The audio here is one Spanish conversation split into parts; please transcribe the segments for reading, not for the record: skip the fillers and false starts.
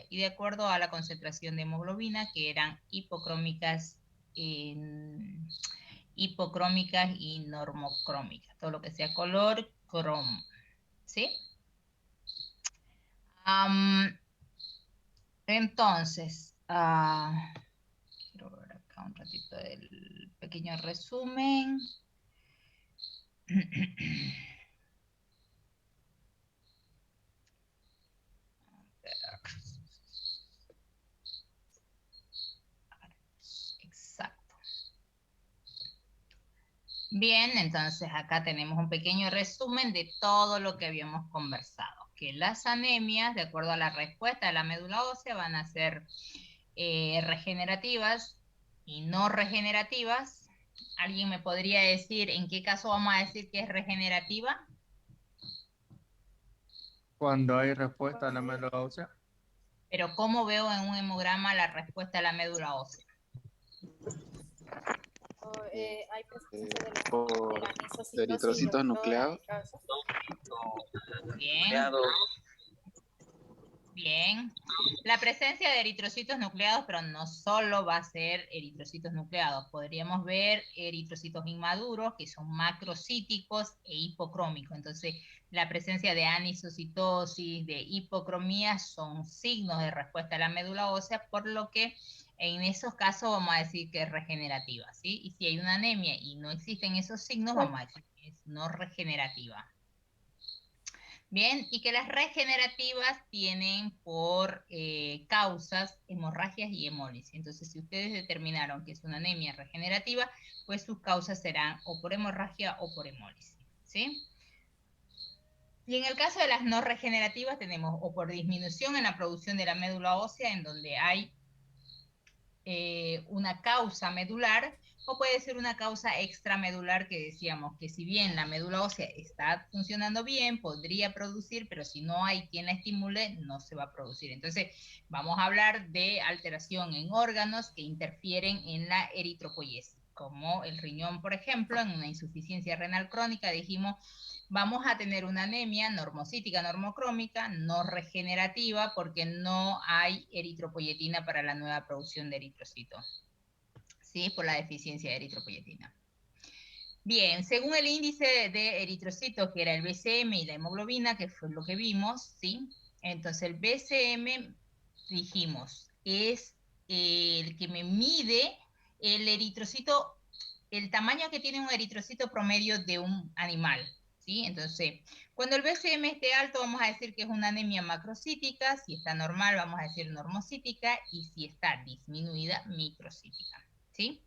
y de acuerdo a la concentración de hemoglobina, que eran hipocrómicas, hipocrómicas y normocrómicas, todo lo que sea color, cromo, ¿sí? Entonces, quiero ver acá un ratito del pequeño resumen. Exacto. Bien, entonces acá tenemos un pequeño resumen de todo lo que habíamos conversado. Que las anemias, de acuerdo a la respuesta de la médula ósea, van a ser regenerativas y no regenerativas. ¿Alguien me podría decir en qué caso vamos a decir que es regenerativa? Cuando hay respuesta a la médula ósea, Pero ¿cómo veo en un hemograma la respuesta de la médula ósea? Hay presencia de por la mesocitosis eritrocitos en nucleados. el caso. Bien, bien. La presencia de eritrocitos nucleados, pero no solo va a ser eritrocitos nucleados. Podríamos ver eritrocitos inmaduros, que son macrocíticos e hipocrómicos. Entonces, la presencia de anisocitosis, de hipocromía, son signos de respuesta a la médula ósea, por lo que en esos casos vamos a decir que es regenerativa, ¿sí? Y si hay una anemia y no existen esos signos, vamos a decir que es no regenerativa. Bien, y que las regenerativas tienen por causas hemorragias y hemólisis. Entonces, si ustedes determinaron que es una anemia regenerativa, pues sus causas serán o por hemorragia o por hemólisis, ¿sí? Y en el caso de las no regenerativas tenemos o por disminución en la producción de la médula ósea, en donde hay una causa medular, o puede ser una causa extramedular que decíamos que si bien la médula ósea está funcionando bien, podría producir, pero si no hay quien la estimule, no se va a producir. Entonces, vamos a hablar de alteración en órganos que interfieren en la eritropoiesis, como el riñón, por ejemplo, en una insuficiencia renal crónica, dijimos, vamos a tener una anemia normocítica, normocrómica, no regenerativa, porque no hay eritropoyetina para la nueva producción de eritrocitos, ¿sí? Por la deficiencia de eritropoyetina. Bien, según el índice de eritrocitos, que era el BCM y la hemoglobina, que fue lo que vimos, ¿sí? Entonces el BCM, dijimos, es el que me mide el eritrocito, el tamaño que tiene un eritrocito promedio de un animal, ¿sí? Entonces, cuando el BCM esté alto, vamos a decir que es una anemia macrocítica, si está normal, vamos a decir normocítica, y si está disminuida, microcítica, ¿sí?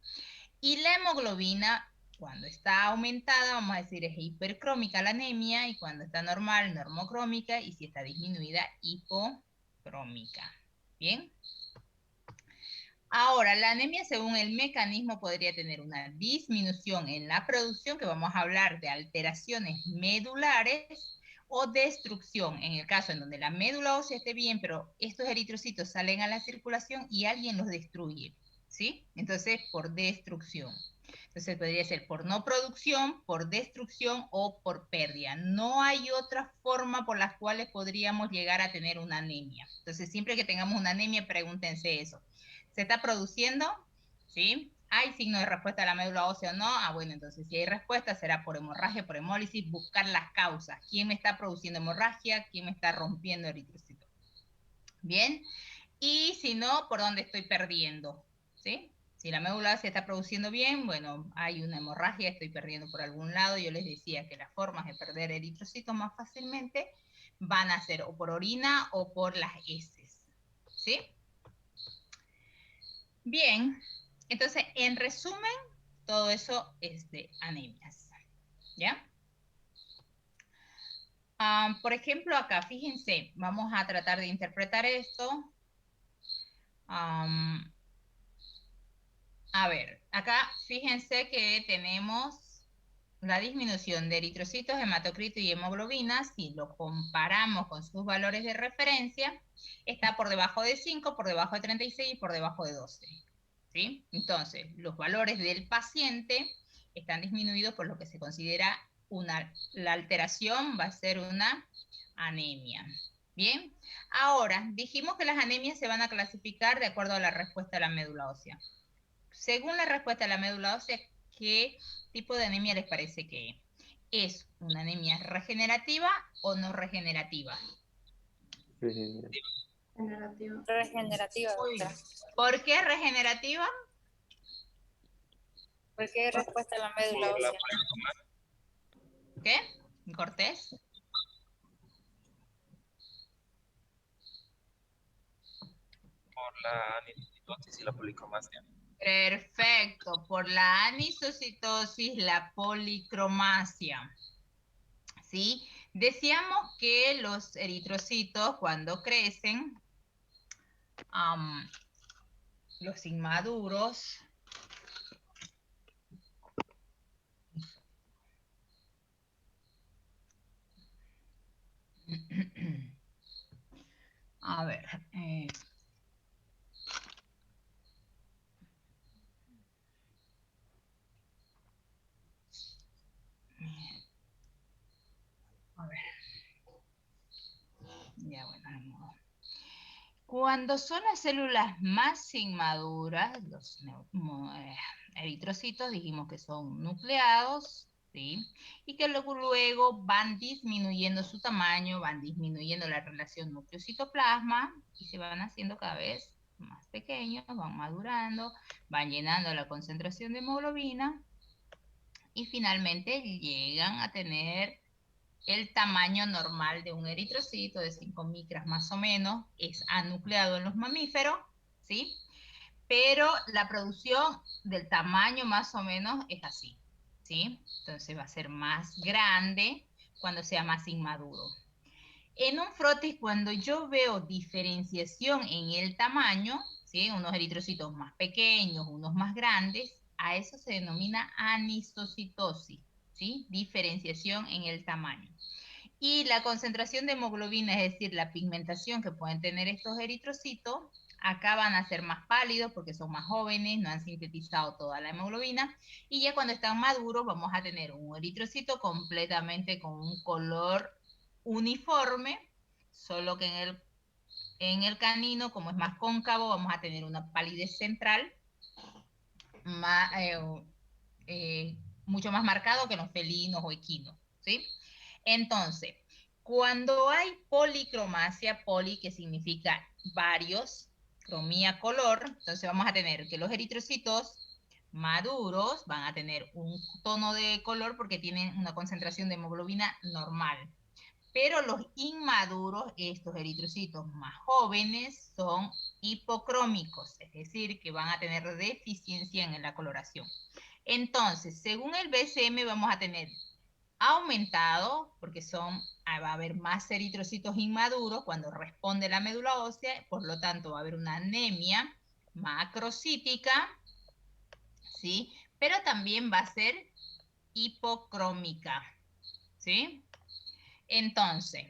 Y la hemoglobina, cuando está aumentada, vamos a decir es hipercrómica la anemia, y cuando está normal, normocrómica, y si está disminuida, hipocrómica. ¿Bien? Ahora, la anemia según el mecanismo podría tener una disminución en la producción, que vamos a hablar de alteraciones medulares, o destrucción, en el caso en donde la médula ósea esté bien, pero estos eritrocitos salen a la circulación y alguien los destruye, ¿sí? Entonces, por destrucción. Entonces, podría ser por no producción, por destrucción o por pérdida. No hay otra forma por las cuales podríamos llegar a tener una anemia. Entonces, siempre que tengamos una anemia, pregúntense eso. ¿Se está produciendo? ¿Sí? ¿Hay signo de respuesta a la médula ósea o no? Ah, bueno, entonces si hay respuesta será por hemorragia, por hemólisis, buscar las causas. ¿Quién me está produciendo hemorragia? ¿Quién me está rompiendo eritrocito? ¿Bien? Y si no, ¿por dónde estoy perdiendo? ¿Sí? Si la médula se está produciendo bien, bueno, hay una hemorragia, estoy perdiendo por algún lado. Yo les decía que las formas de perder eritrocitos más fácilmente van a ser o por orina o por las heces. ¿Sí? Bien, entonces, en resumen, todo eso es de anemias, ¿ya? Por ejemplo, acá, fíjense, vamos a tratar de interpretar esto. A ver, acá fíjense que tenemos la disminución de eritrocitos, hematocrito y hemoglobina. Si lo comparamos con sus valores de referencia, está por debajo de 5, por debajo de 36 y por debajo de 12. ¿Sí? Entonces, los valores del paciente están disminuidos por lo que se considera la alteración va a ser una anemia. Bien, ahora dijimos que las anemias se van a clasificar de acuerdo a la respuesta de la médula ósea. Según la respuesta de la médula ósea, ¿qué tipo de anemia les parece que es? ¿Es una anemia regenerativa o no regenerativa? Regenerativa, doctora. ¿Por qué regenerativa? Porque hay respuesta a la médula ósea. ¿Qué? ¿Cortés? Por la anisocitosis y la policromasia. Perfecto, por la anisocitosis, la policromasia. ¿Sí? Decíamos que los eritrocitos cuando crecen, los inmaduros, a ver, a ver, ya bueno, cuando son las células más inmaduras, los eritrocitos dijimos que son nucleados, ¿sí? Y que luego van disminuyendo su tamaño, van disminuyendo la relación núcleo-citoplasma y se van haciendo cada vez más pequeños, van madurando, van llenando la concentración de hemoglobina y finalmente llegan a tener el tamaño normal de un eritrocito de 5 micras más o menos, es anucleado en los mamíferos, ¿sí? Pero la producción del tamaño más o menos es así, ¿sí? Entonces va a ser más grande cuando sea más inmaduro. En un frotis, cuando yo veo diferenciación en el tamaño, ¿sí? Unos eritrocitos más pequeños, unos más grandes, a eso se denomina anisocitosis, ¿sí? Diferenciación en el tamaño. Y la concentración de hemoglobina, es decir, la pigmentación que pueden tener estos eritrocitos, acá van a ser más pálidos porque son más jóvenes, no han sintetizado toda la hemoglobina, y ya cuando están maduros vamos a tener un eritrocito completamente con un color uniforme, solo que en el canino, como es más cóncavo, vamos a tener una palidez central más, mucho más marcado que los felinos o equinos, ¿sí? Entonces, cuando hay policromasia, poli que significa varios, cromía color, entonces vamos a tener que los eritrocitos maduros van a tener un tono de color porque tienen una concentración de hemoglobina normal. Pero los inmaduros, estos eritrocitos más jóvenes, son hipocrómicos, es decir, que van a tener deficiencia en la coloración. Entonces, según el BCM vamos a tener aumentado, porque va a haber más eritrocitos inmaduros cuando responde la médula ósea, por lo tanto va a haber una anemia macrocítica, ¿sí? Pero también va a ser hipocrómica, ¿sí? Entonces,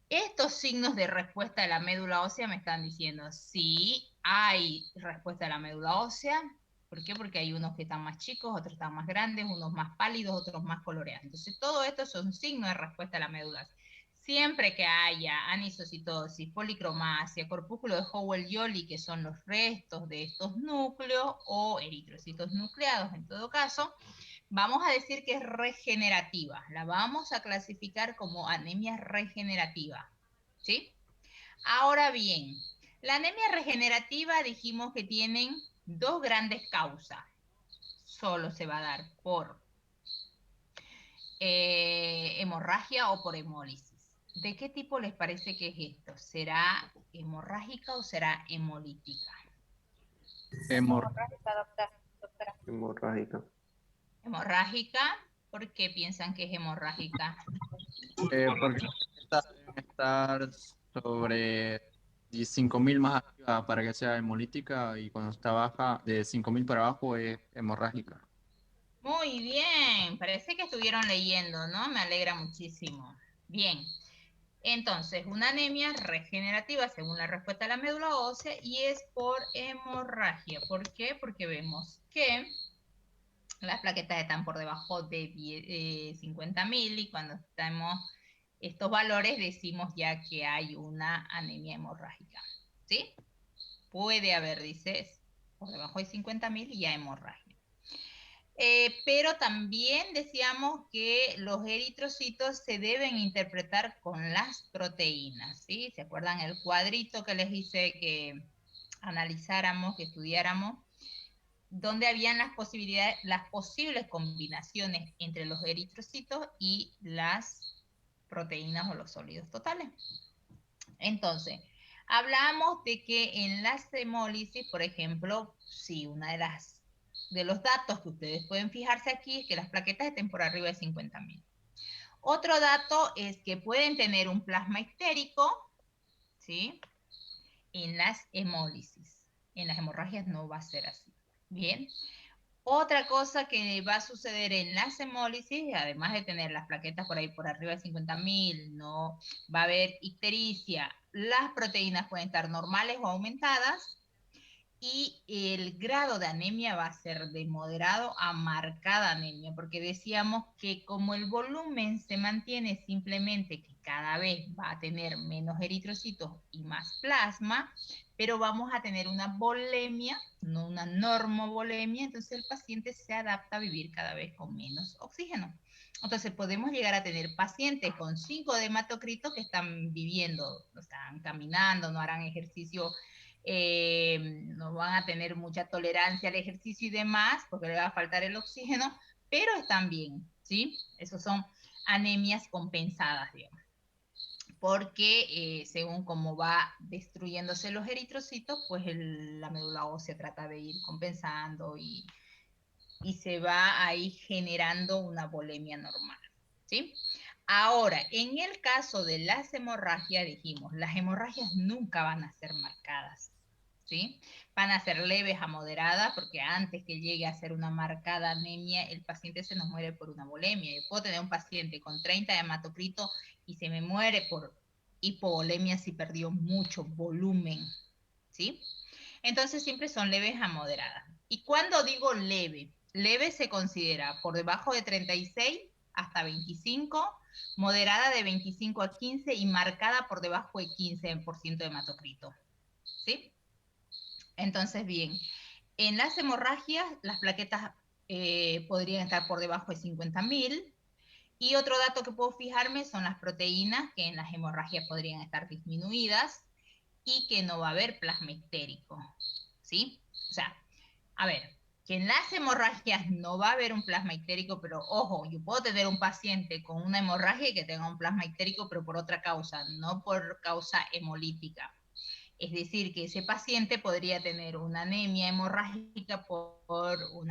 estos signos de respuesta de la médula ósea me están diciendo si hay respuesta de la médula ósea. ¿Por qué? Porque hay unos que están más chicos, otros están más grandes, unos más pálidos, otros más coloreados. Entonces, todo esto son signos de respuesta a la médula ósea. Siempre que haya anisocitosis, policromasia, corpúsculo de Howell-Jolly, que son los restos de estos núcleos, o eritrocitos nucleados en todo caso, vamos a decir que es regenerativa. La vamos a clasificar como anemia regenerativa, ¿sí? Ahora bien, la anemia regenerativa dijimos que tienen dos grandes causas. Solo se va a dar por hemorragia o por hemólisis. ¿De qué tipo les parece que es esto? ¿Será hemorrágica o será hemolítica? Hemorrágica, doctora. Hemorrágica. Hemorrágica, ¿por qué piensan que es hemorrágica? Porque estas deben estar sobre 5.000 más arriba para que sea hemolítica y cuando está baja, de 5.000 para abajo es hemorrágica. Muy bien, parece que estuvieron leyendo, ¿no? Me alegra muchísimo. Bien, entonces, una anemia regenerativa según la respuesta de la médula ósea y es por hemorragia. ¿Por qué? Porque vemos que las plaquetas están por debajo de 50.000 y cuando estamos estos valores decimos ya que hay una anemia hemorrágica, ¿sí? Puede haber, dices, por debajo de 50.000 y ya hemorragia. Pero también decíamos que los eritrocitos se deben interpretar con las proteínas, ¿sí? ¿Se acuerdan el cuadrito que les hice que analizáramos, que estudiáramos? Donde habían las posibilidades, las posibles combinaciones entre los eritrocitos y las proteínas o los sólidos totales. Entonces, hablamos de que en la hemólisis, por ejemplo, sí, una de los datos que ustedes pueden fijarse aquí es que las plaquetas estén por arriba de 50.000. Otro dato es que pueden tener un plasma histérico, ¿sí? En las hemólisis. En las hemorragias no va a ser así. Bien. Otra cosa que va a suceder en las hemólisis, además de tener las plaquetas por ahí por arriba de 50.000, no va a haber ictericia, las proteínas pueden estar normales o aumentadas, y el grado de anemia va a ser de moderado a marcada anemia, porque decíamos que como el volumen se mantiene, simplemente que cada vez va a tener menos eritrocitos y más plasma, pero vamos a tener una volemia, no una normovolemia, entonces el paciente se adapta a vivir cada vez con menos oxígeno. Entonces podemos llegar a tener pacientes con 5 de hematocrito que están viviendo, están caminando, no harán ejercicio, no van a tener mucha tolerancia al ejercicio y demás, porque le va a faltar el oxígeno, pero están bien, ¿sí? Esos son anemias compensadas, digamos. Porque según cómo va destruyéndose los eritrocitos, pues la médula ósea trata de ir compensando y se va ahí generando una volemia normal, ¿sí? Ahora, en el caso de las hemorragias, dijimos, las hemorragias nunca van a ser marcadas, ¿sí? Van a ser leves a moderadas, porque antes que llegue a ser una marcada anemia, el paciente se nos muere por una volemia. Yo puedo tener un paciente con 30 de hematocrito y se me muere por hipovolemia si perdió mucho volumen, ¿sí? Entonces siempre son leves a moderadas. Y cuando digo leve, leve se considera por debajo de 36 hasta 25, moderada de 25 a 15 y marcada por debajo de 15% de hematocrito, ¿sí? Entonces, bien, en las hemorragias las plaquetas podrían estar por debajo de 50.000. Y otro dato que puedo fijarme son las proteínas, que en las hemorragias podrían estar disminuidas y que no va a haber plasma histérico, ¿sí? O sea, a ver, que en las hemorragias no va a haber un plasma histérico, pero ojo, yo puedo tener un paciente con una hemorragia y que tenga un plasma histérico, pero por otra causa, no por causa hemolítica. Es decir, que ese paciente podría tener una anemia hemorrágica por un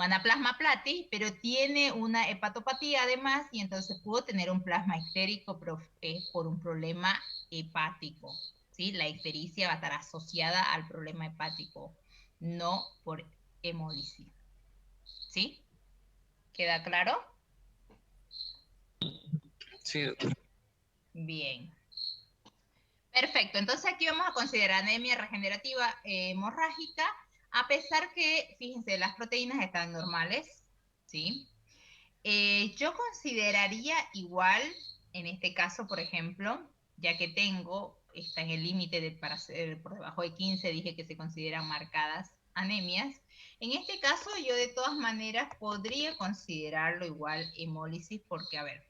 anaplasma platis, pero tiene una hepatopatía además, y entonces pudo tener un plasma histérico, pero es por un problema hepático, ¿sí? La ictericia va a estar asociada al problema hepático, no por hemólisis, ¿sí? ¿Queda claro? Sí, doctor. Bien. Perfecto, entonces aquí vamos a considerar anemia regenerativa hemorrágica, a pesar que, fíjense, las proteínas están normales, ¿sí? Yo consideraría igual, en este caso, por ejemplo, ya que está en el límite para ser por debajo de 15, dije que se consideran marcadas anemias. En este caso, yo de todas maneras podría considerarlo igual hemólisis, porque, a ver,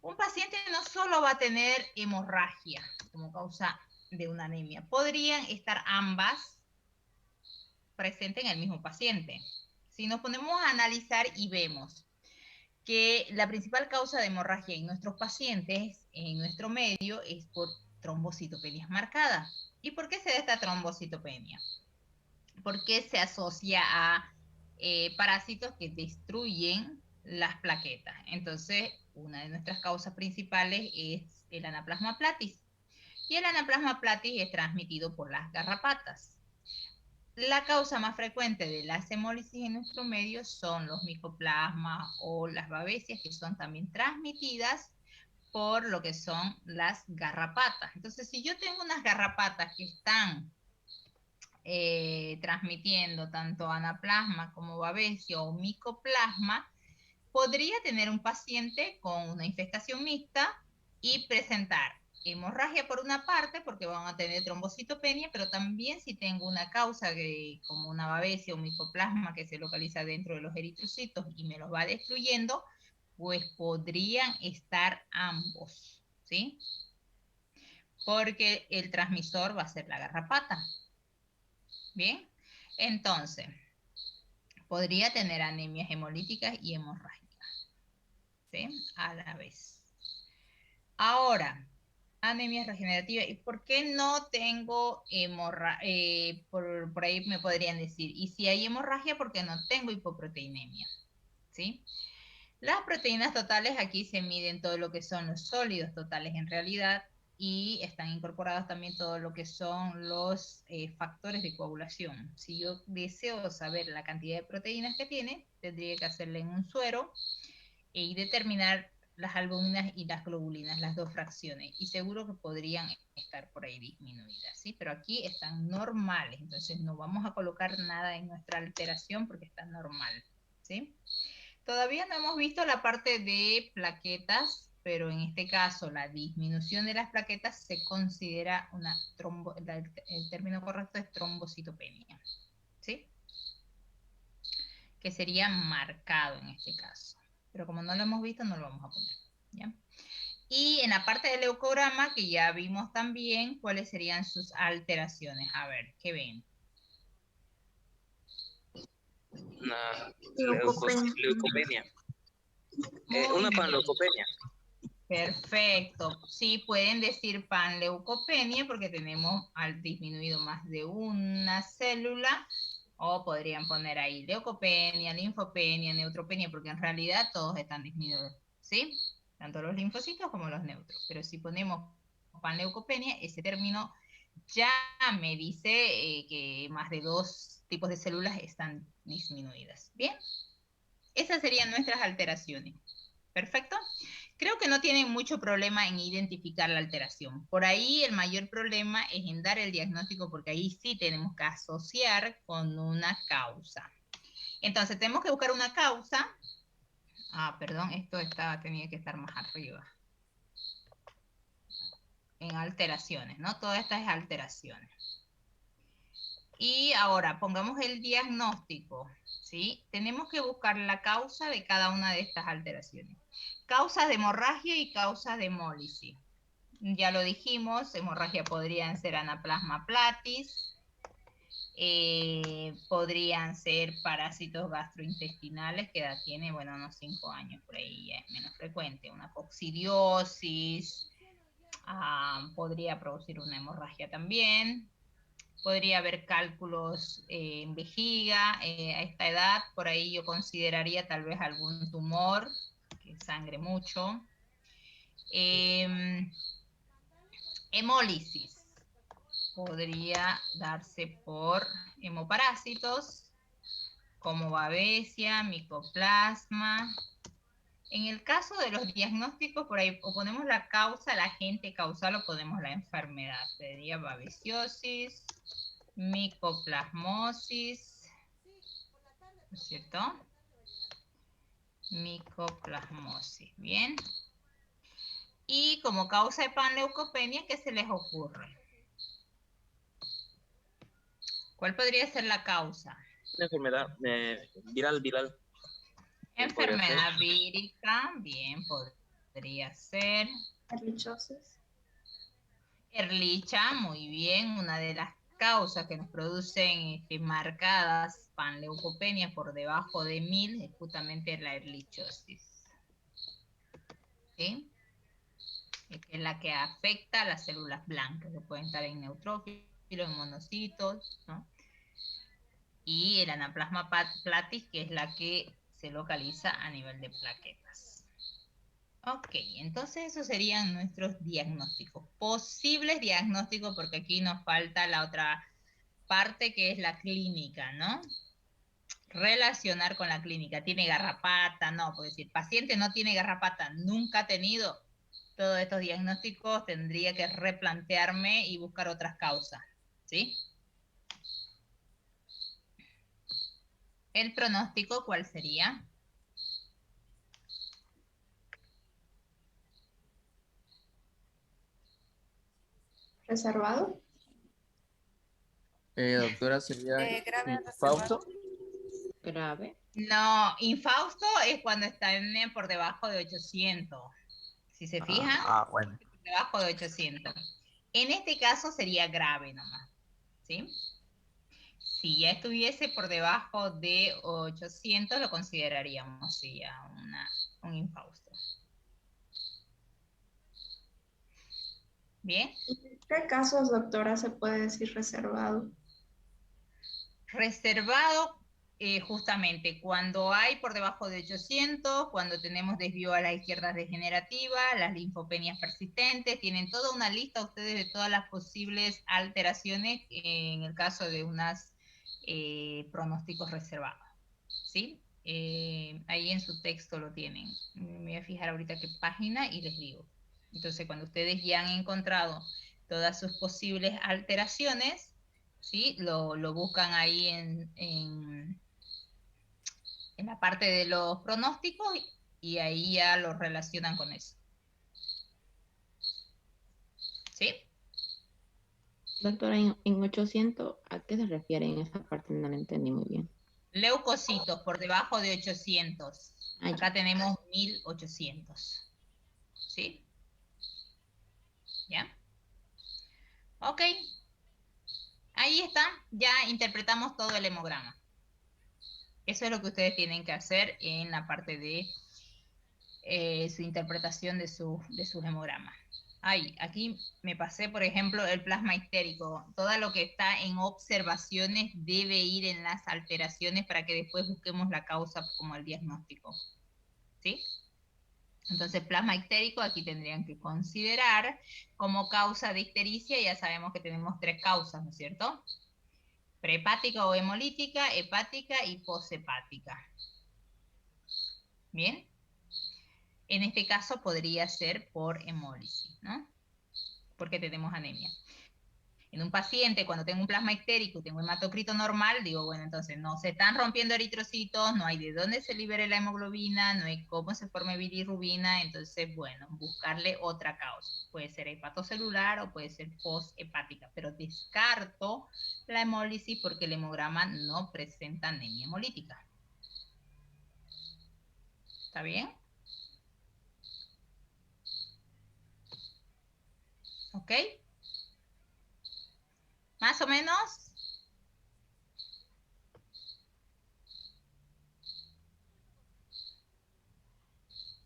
un paciente no solo va a tener hemorragia como causa de una anemia, podrían estar ambas presentes en el mismo paciente. Si nos ponemos a analizar y vemos que la principal causa de hemorragia en nuestros pacientes, en nuestro medio, es por trombocitopenias marcadas. ¿Y por qué se da esta trombocitopenia? Porque se asocia a parásitos que destruyen las plaquetas. Entonces, una de nuestras causas principales es el anaplasma platis. Y el anaplasma platis es transmitido por las garrapatas. La causa más frecuente de las hemólisis en nuestro medio son los micoplasmas o las babesias, que son también transmitidas por lo que son las garrapatas. Entonces, si yo tengo unas garrapatas que están transmitiendo tanto anaplasma como babesia o micoplasma, podría tener un paciente con una infestación mixta y presentar hemorragia por una parte, porque van a tener trombocitopenia, pero también si tengo una causa como una babesia o micoplasma que se localiza dentro de los eritrocitos y me los va destruyendo, pues podrían estar ambos, ¿sí? Porque el transmisor va a ser la garrapata. Bien, entonces, podría tener anemias hemolíticas y hemorrágicas, ¿sí? A la vez. Ahora, anemia regenerativa. ¿Y por qué no tengo hemorragia? Por ahí me podrían decir, y si hay hemorragia, ¿por qué no tengo hipoproteinemia? ¿Sí? Las proteínas totales aquí se miden todo lo que son los sólidos totales en realidad y están incorporados también todo lo que son los factores de coagulación. Si yo deseo saber la cantidad de proteínas que tiene, tendría que hacerle en un suero y determinar las albuminas y las globulinas, las dos fracciones, y seguro que podrían estar por ahí disminuidas, ¿sí? Pero aquí están normales, entonces no vamos a colocar nada en nuestra alteración porque está normal, ¿sí? Todavía no hemos visto la parte de plaquetas, pero en este caso la disminución de las plaquetas se considera una el término correcto es trombocitopenia, ¿sí? Que sería marcado en este caso. Pero como no lo hemos visto, no lo vamos a poner, ¿ya? Y en la parte del leucograma, que ya vimos también, ¿cuáles serían sus alteraciones? A ver, ¿qué ven? Una Leucopenia. leucopenia. Muy Una bien. panleucopenia. Perfecto. Sí, pueden decir panleucopenia porque tenemos al disminuido más de una célula, o podrían poner ahí leucopenia, linfopenia, neutropenia, porque en realidad todos están disminuidos, ¿sí? Tanto los linfocitos como los neutros. Pero si ponemos panleucopenia, ese término ya me dice que más de 2 tipos de células están disminuidas. ¿Bien? Esas serían nuestras alteraciones. ¿Perfecto? Creo que no tienen mucho problema en identificar la alteración. Por ahí el mayor problema es en dar el diagnóstico, porque ahí sí tenemos que asociar con una causa. Entonces tenemos que buscar una causa. Ah, perdón, tenía que estar más arriba. En alteraciones, ¿no? Todas estas alteraciones. Y ahora pongamos el diagnóstico, ¿sí? Tenemos que buscar la causa de cada una de estas alteraciones. Causas de hemorragia y causas de hemólisis. Ya lo dijimos, hemorragia podrían ser anaplasma platis, podrían ser parásitos gastrointestinales, que edad tiene, bueno, unos 5 años, por ahí ya es menos frecuente, una coccidiosis, podría producir una hemorragia también, podría haber cálculos en vejiga, a esta edad, por ahí yo consideraría tal vez algún tumor, que sangre mucho. Hemólisis podría darse por hemoparásitos, como babesia, micoplasma. En el caso de los diagnósticos, por ahí o ponemos la causa, el agente causal, o ponemos la enfermedad. Sería babesiosis, micoplasmosis, ¿no es cierto? Micoplasmosis, bien. Y como causa de panleucopenia, ¿qué se les ocurre? ¿Cuál podría ser la causa? Una enfermedad viral. Enfermedad vírica, bien, podría ser. Ehrlichiosis. Ehrlichia, muy bien, una de las causas que nos producen marcadas panleucopenia por debajo de 1000 es justamente la ehrlichiosis. ¿Sí? Que es la que afecta a las células blancas, que pueden estar en neutrófilos, en monocitos, ¿no? Y el anaplasma platis, que es la que se localiza a nivel de plaquetas. Ok, entonces esos serían nuestros diagnósticos. Posibles diagnósticos, porque aquí nos falta la otra parte que es la clínica, ¿no? Relacionar con la clínica. ¿Tiene garrapata? No, porque si el paciente no tiene garrapata, nunca ha tenido todos estos diagnósticos, tendría que replantearme y buscar otras causas, ¿sí? El pronóstico, ¿cuál sería? reservado. Doctora, sería grave infausto. Grave. No, infausto es cuando están por debajo de 800. Si se fijan, Bueno. debajo de 800. En este caso sería grave nomás, ¿sí? Si ya estuviese por debajo de 800, lo consideraríamos sí, ya un infausto. ¿Bien? ¿En qué casos, doctora, se puede decir reservado? Reservado, justamente cuando hay por debajo de 800, cuando tenemos desvío a la izquierda degenerativa, las linfopenias persistentes, tienen toda una lista ustedes de todas las posibles alteraciones en el caso de unos pronósticos reservados, ¿sí? Ahí en su texto lo tienen. Me voy a fijar ahorita qué página y les digo. Entonces, cuando ustedes ya han encontrado todas sus posibles alteraciones, ¿sí? Lo buscan ahí en la parte de los pronósticos y ahí ya lo relacionan con eso. ¿Sí? Doctora, en 800, ¿a qué se refiere en esa parte? No la entendí muy bien. Leucocitos por debajo de 800. Ah, ya. Acá tenemos 1800. ¿Sí? ¿Ya? Ok. Ahí está. Ya interpretamos todo el hemograma. Eso es lo que ustedes tienen que hacer en la parte de su interpretación de su hemograma. Ay, aquí me pasé, por ejemplo, el plasma histérico. Todo lo que está en observaciones debe ir en las alteraciones para que después busquemos la causa como el diagnóstico. ¿Sí? Entonces, plasma histérico aquí tendrían que considerar como causa de ictericia. Ya sabemos que tenemos 3 causas, ¿no es cierto? Prehepática o hemolítica, hepática y poshepática. ¿Bien? En este caso podría ser por hemólisis, ¿no? Porque tenemos anemia. En un paciente, cuando tengo un plasma histérico y tengo hematocrito normal, digo, bueno, entonces no se están rompiendo eritrocitos, no hay de dónde se libere la hemoglobina, no hay cómo se forme bilirrubina, entonces, bueno, buscarle otra causa. Puede ser hepatocelular o puede ser poshepática, pero descarto la hemólisis porque el hemograma no presenta anemia hemolítica. ¿Está bien? ¿Ok? ¿Más o menos?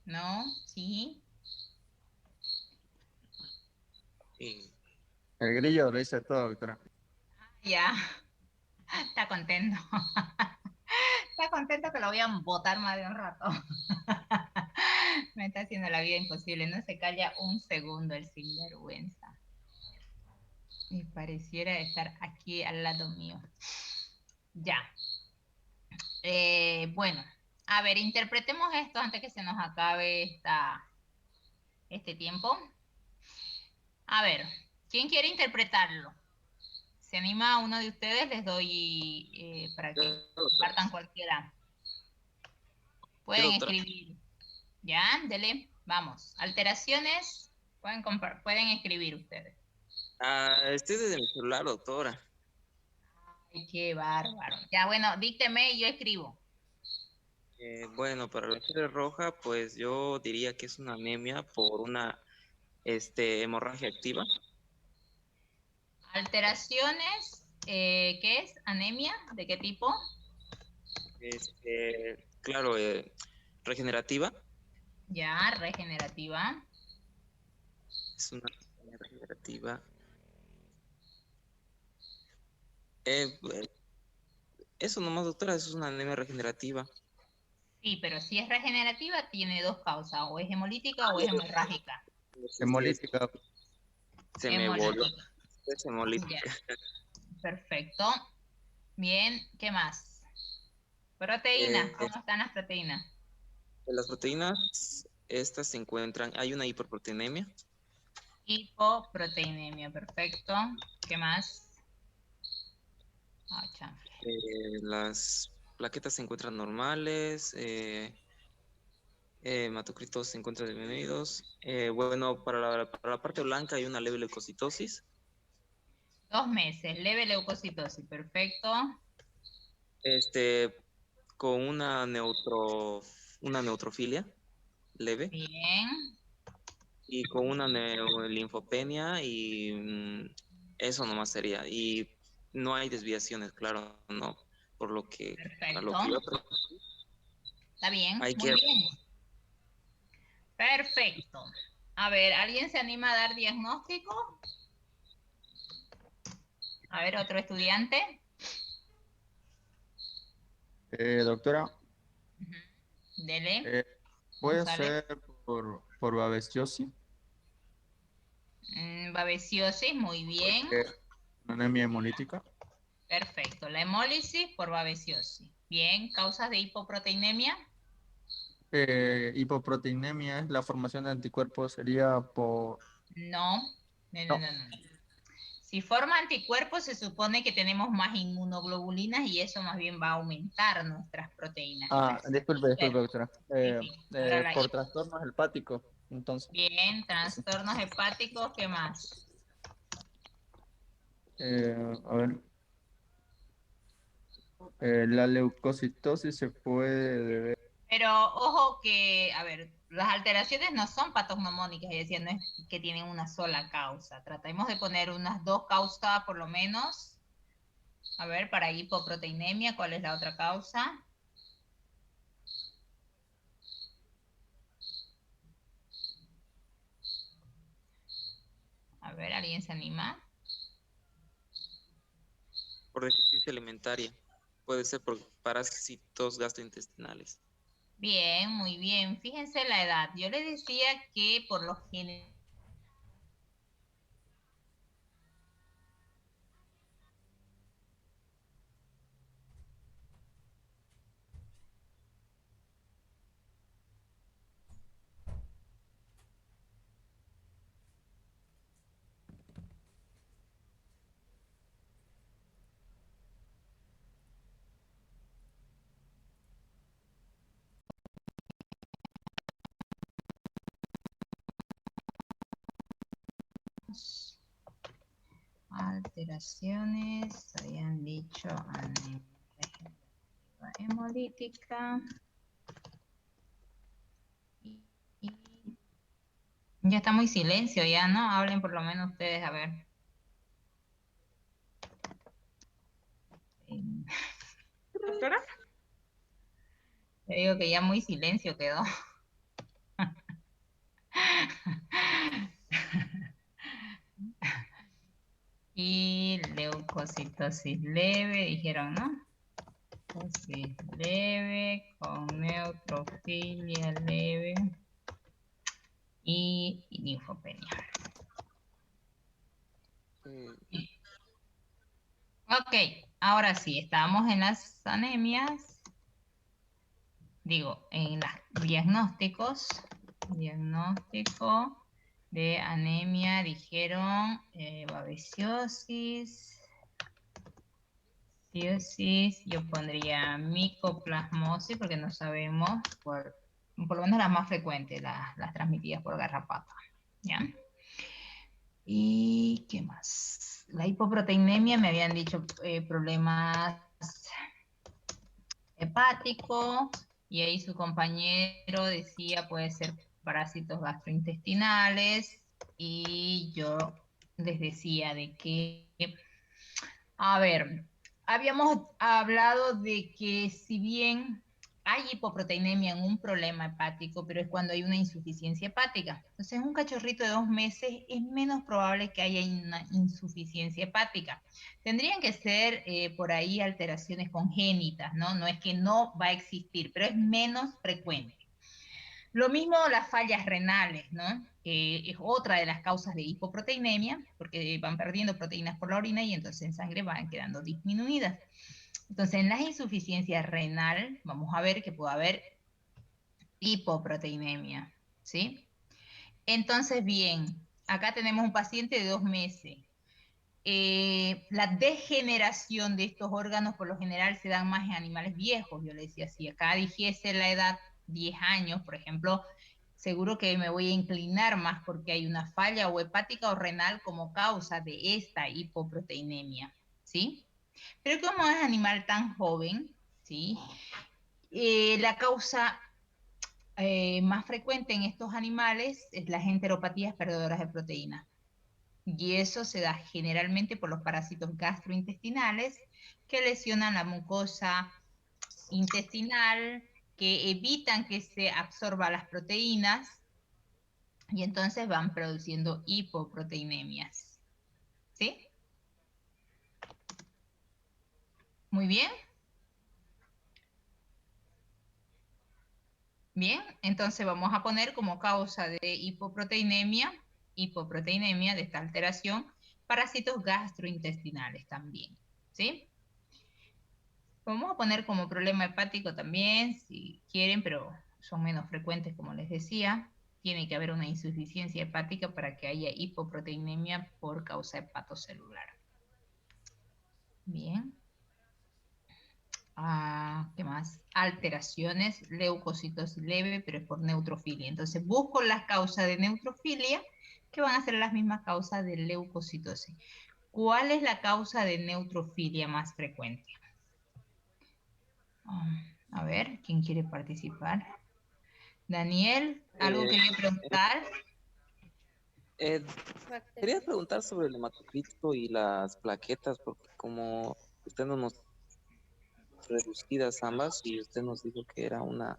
¿No? ¿Sí? Y El grillo lo dice todo, doctora. Ya. Está contento. Está contento que lo voy a botar más de un rato. Me está haciendo la vida imposible. No se calla un segundo el sinvergüenza. Y pareciera estar aquí al lado mío. Ya. Bueno, a ver, interpretemos esto antes que se nos acabe este tiempo. A ver, ¿quién quiere interpretarlo? ¿Se anima uno de ustedes? Les doy para que compartan cualquiera. Pueden escribir. ¿Ya? Dele. Vamos. Alteraciones. Pueden escribir ustedes. estoy desde mi celular, doctora. Ay, qué bárbaro. Ya, bueno, dícteme y yo escribo. Bueno, para la fiebre roja, pues yo diría que es una anemia por una hemorragia activa. Alteraciones. ¿Qué es? ¿Anemia? ¿De qué tipo? Claro, regenerativa. Ya, regenerativa. Es una anemia regenerativa. Eso nomás, doctora, eso es una anemia regenerativa. Sí, pero si es regenerativa, tiene 2 causas. O es hemolítica o es hemorrágica. Hemolítica. Se me voló. Hemolítica. Es hemolítica. Ya. Perfecto. Bien, ¿qué más? Proteínas, ¿cómo están las proteínas? Las proteínas, estas se encuentran, hay una hiperproteinemia. Hipoproteinemia, perfecto. ¿Qué más? Ah, chanfle. Las plaquetas se encuentran normales. Hematocritos se encuentran disminuidos. Bueno, para la parte blanca hay una leve leucocitosis. 2 meses, leve leucocitosis, perfecto. Con una neutrofilia leve Bien, y con una linfopenia y eso nomás sería. Y no hay desviaciones, claro, no. Por lo que, a lo perfecto. que yo Está bien, hay muy que bien. Perfecto. A ver, ¿alguien se anima a dar diagnóstico? A ver, otro estudiante. Doctora, Ujú. Dele, eh, puede González. ser por babesiosis, Babesiosis, muy bien. anemia hemolítica. Perfecto. La hemólisis por babesiosis. Bien, causas de hipoproteinemia. Hipoproteinemia es la formación de anticuerpos, sería por... No, no, no, No, no, no. Si forma anticuerpos, se supone que tenemos más inmunoglobulinas y eso más bien va a aumentar nuestras proteínas en la disculpe, sangre. doctora. Sí, sí. Ahora la Por trastornos hepáticos, entonces. Bien, Eso. trastornos hepáticos, ¿qué más? A ver, la leucocitosis se puede deber... Pero ojo que, a ver, las alteraciones no son patognomónicas, es decir, no es que tienen una sola causa. Tratemos de poner unas 2 causas por lo menos. A ver, para hipoproteinemia, ¿cuál es la otra causa? A ver, ¿alguien se anima? por deficiencia alimentaria. Puede ser por parásitos gastrointestinales. Bien, muy bien. Fíjense la edad. Yo le decía que por lo general alteraciones, habían dicho anemia hemolítica y, y ya está muy silencio ya, ¿no? Hablen por lo menos ustedes, a ver. Doctora, Te digo que ya muy silencio quedó. Y leucocitosis leve, dijeron, ¿no? Leucocitosis leve, con neutrofilia leve y linfopenia. Ok, ahora sí, estamos en las anemias, digo, en los diagnósticos. Diagnóstico de anemia, dijeron babesiosis, yo pondría micoplasmosis porque no sabemos, por lo menos las más frecuentes, las transmitidas por garrapata, ¿ya? ¿Y qué más? La hipoproteinemia me habían dicho problemas hepáticos, y ahí su compañero decía puede ser parásitos gastrointestinales, y yo les decía de que, a ver, habíamos hablado de que si bien hay hipoproteinemia en un problema hepático, pero es cuando hay una insuficiencia hepática. Entonces, un cachorrito de 2 meses es menos probable que haya una insuficiencia hepática. Tendrían que ser por ahí alteraciones congénitas, ¿no? No es que no va a existir, pero es menos frecuente. Lo mismo las fallas renales, ¿no? Es otra de las causas de hipoproteinemia, porque van perdiendo proteínas por la orina y entonces en sangre van quedando disminuidas. Entonces, en la insuficiencia renal, vamos a ver que puede haber hipoproteinemia, ¿sí? Entonces, bien, acá tenemos un paciente de 2 meses. La degeneración de estos órganos por lo general se dan más en animales viejos. Yo le decía, si acá dijese la edad 10 años, por ejemplo, seguro que me voy a inclinar más porque hay una falla o hepática o renal como causa de esta hipoproteinemia, ¿sí? Pero como es animal tan joven, ¿sí? La causa más frecuente en estos animales es las enteropatías perdedoras de proteína. Y eso se da generalmente por los parásitos gastrointestinales que lesionan la mucosa intestinal, que evitan que se absorban las proteínas y entonces van produciendo hipoproteinemias. ¿Sí? Muy bien. Bien, entonces vamos a poner como causa de hipoproteinemia de esta alteración, parásitos gastrointestinales también, ¿sí? Vamos a poner como problema hepático también, si quieren, pero son menos frecuentes, como les decía. Tiene que haber una insuficiencia hepática para que haya hipoproteinemia por causa hepatocelular. Bien. ¿Qué más? Alteraciones, leucocitosis leve, pero es por neutrofilia. Entonces busco las causas de neutrofilia, que van a ser las mismas causas de leucocitosis. ¿Cuál es la causa de neutrofilia más frecuente? A ver, ¿quién quiere participar? Daniel, ¿algo quería preguntar? Eh, Quería preguntar sobre el hematocrito y las plaquetas, porque como usted no nos reducidas ambas y usted nos dijo que era una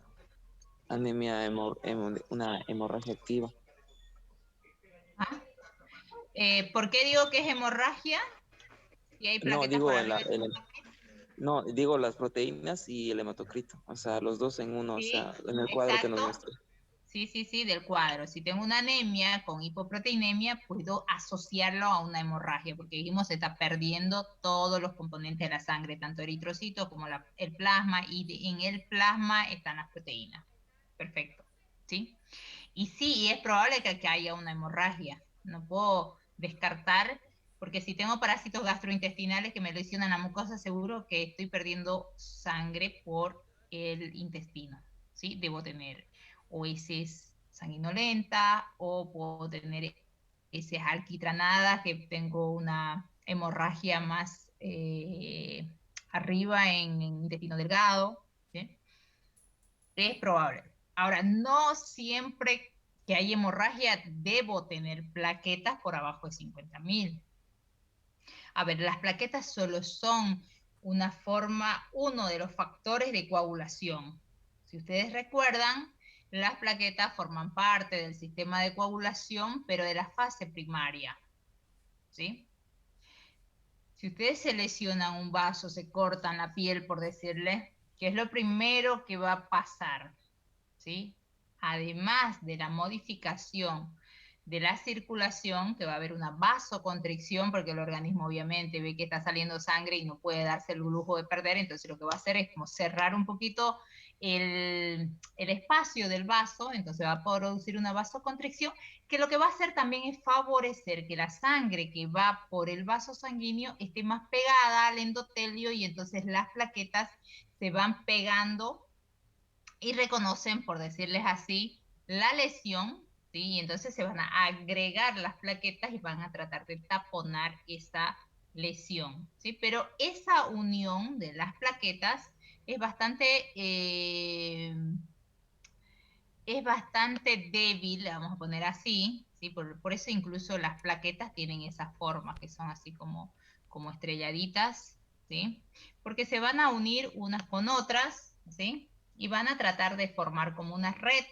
anemia, una hemorragia activa. Ah, ¿por qué digo que es hemorragia? Si hay No, plaquetas digo, por arriba. no, digo las proteínas y el hematocrito, o sea, los dos en uno, o Sí, sea, en el cuadro que nos exacto. muestra. Sí, del cuadro. Si tengo una anemia con hipoproteinemia, puedo asociarlo a una hemorragia, porque dijimos se está perdiendo todos los componentes de la sangre, tanto eritrocitos como el plasma, y en el plasma están las proteínas. Perfecto, ¿sí? Y sí, es probable que haya una hemorragia. No puedo descartar, porque si tengo parásitos gastrointestinales que me lesionan la mucosa, seguro que estoy perdiendo sangre por el intestino, ¿sí? Debo tener o heces sanguinolenta o puedo tener heces alquitranadas, que tengo una hemorragia más arriba en intestino delgado, ¿sí? Es probable. Ahora, no siempre que hay hemorragia debo tener plaquetas por abajo de 50.000. A ver, las plaquetas solo son uno de los factores de coagulación. Si ustedes recuerdan, las plaquetas forman parte del sistema de coagulación, pero de la fase primaria, ¿sí? Si ustedes se lesionan un vaso, se cortan la piel, por decirle, ¿qué es lo primero que va a pasar? ¿Sí? Además de la modificación de la circulación, que va a haber una vasoconstricción, porque el organismo obviamente ve que está saliendo sangre y no puede darse el lujo de perder, entonces lo que va a hacer es como cerrar un poquito el espacio del vaso, entonces va a producir una vasoconstricción, que lo que va a hacer también es favorecer que la sangre que va por el vaso sanguíneo esté más pegada al endotelio y entonces las plaquetas se van pegando y reconocen, por decirles así, la lesión, ¿sí? Y entonces se van a agregar las plaquetas y van a tratar de taponar esa lesión, ¿sí? Pero esa unión de las plaquetas es bastante débil, le vamos a poner así, ¿sí? Por eso incluso las plaquetas tienen esas formas que son así como estrelladitas, ¿sí? Porque se van a unir unas con otras, ¿sí? Y van a tratar de formar como una red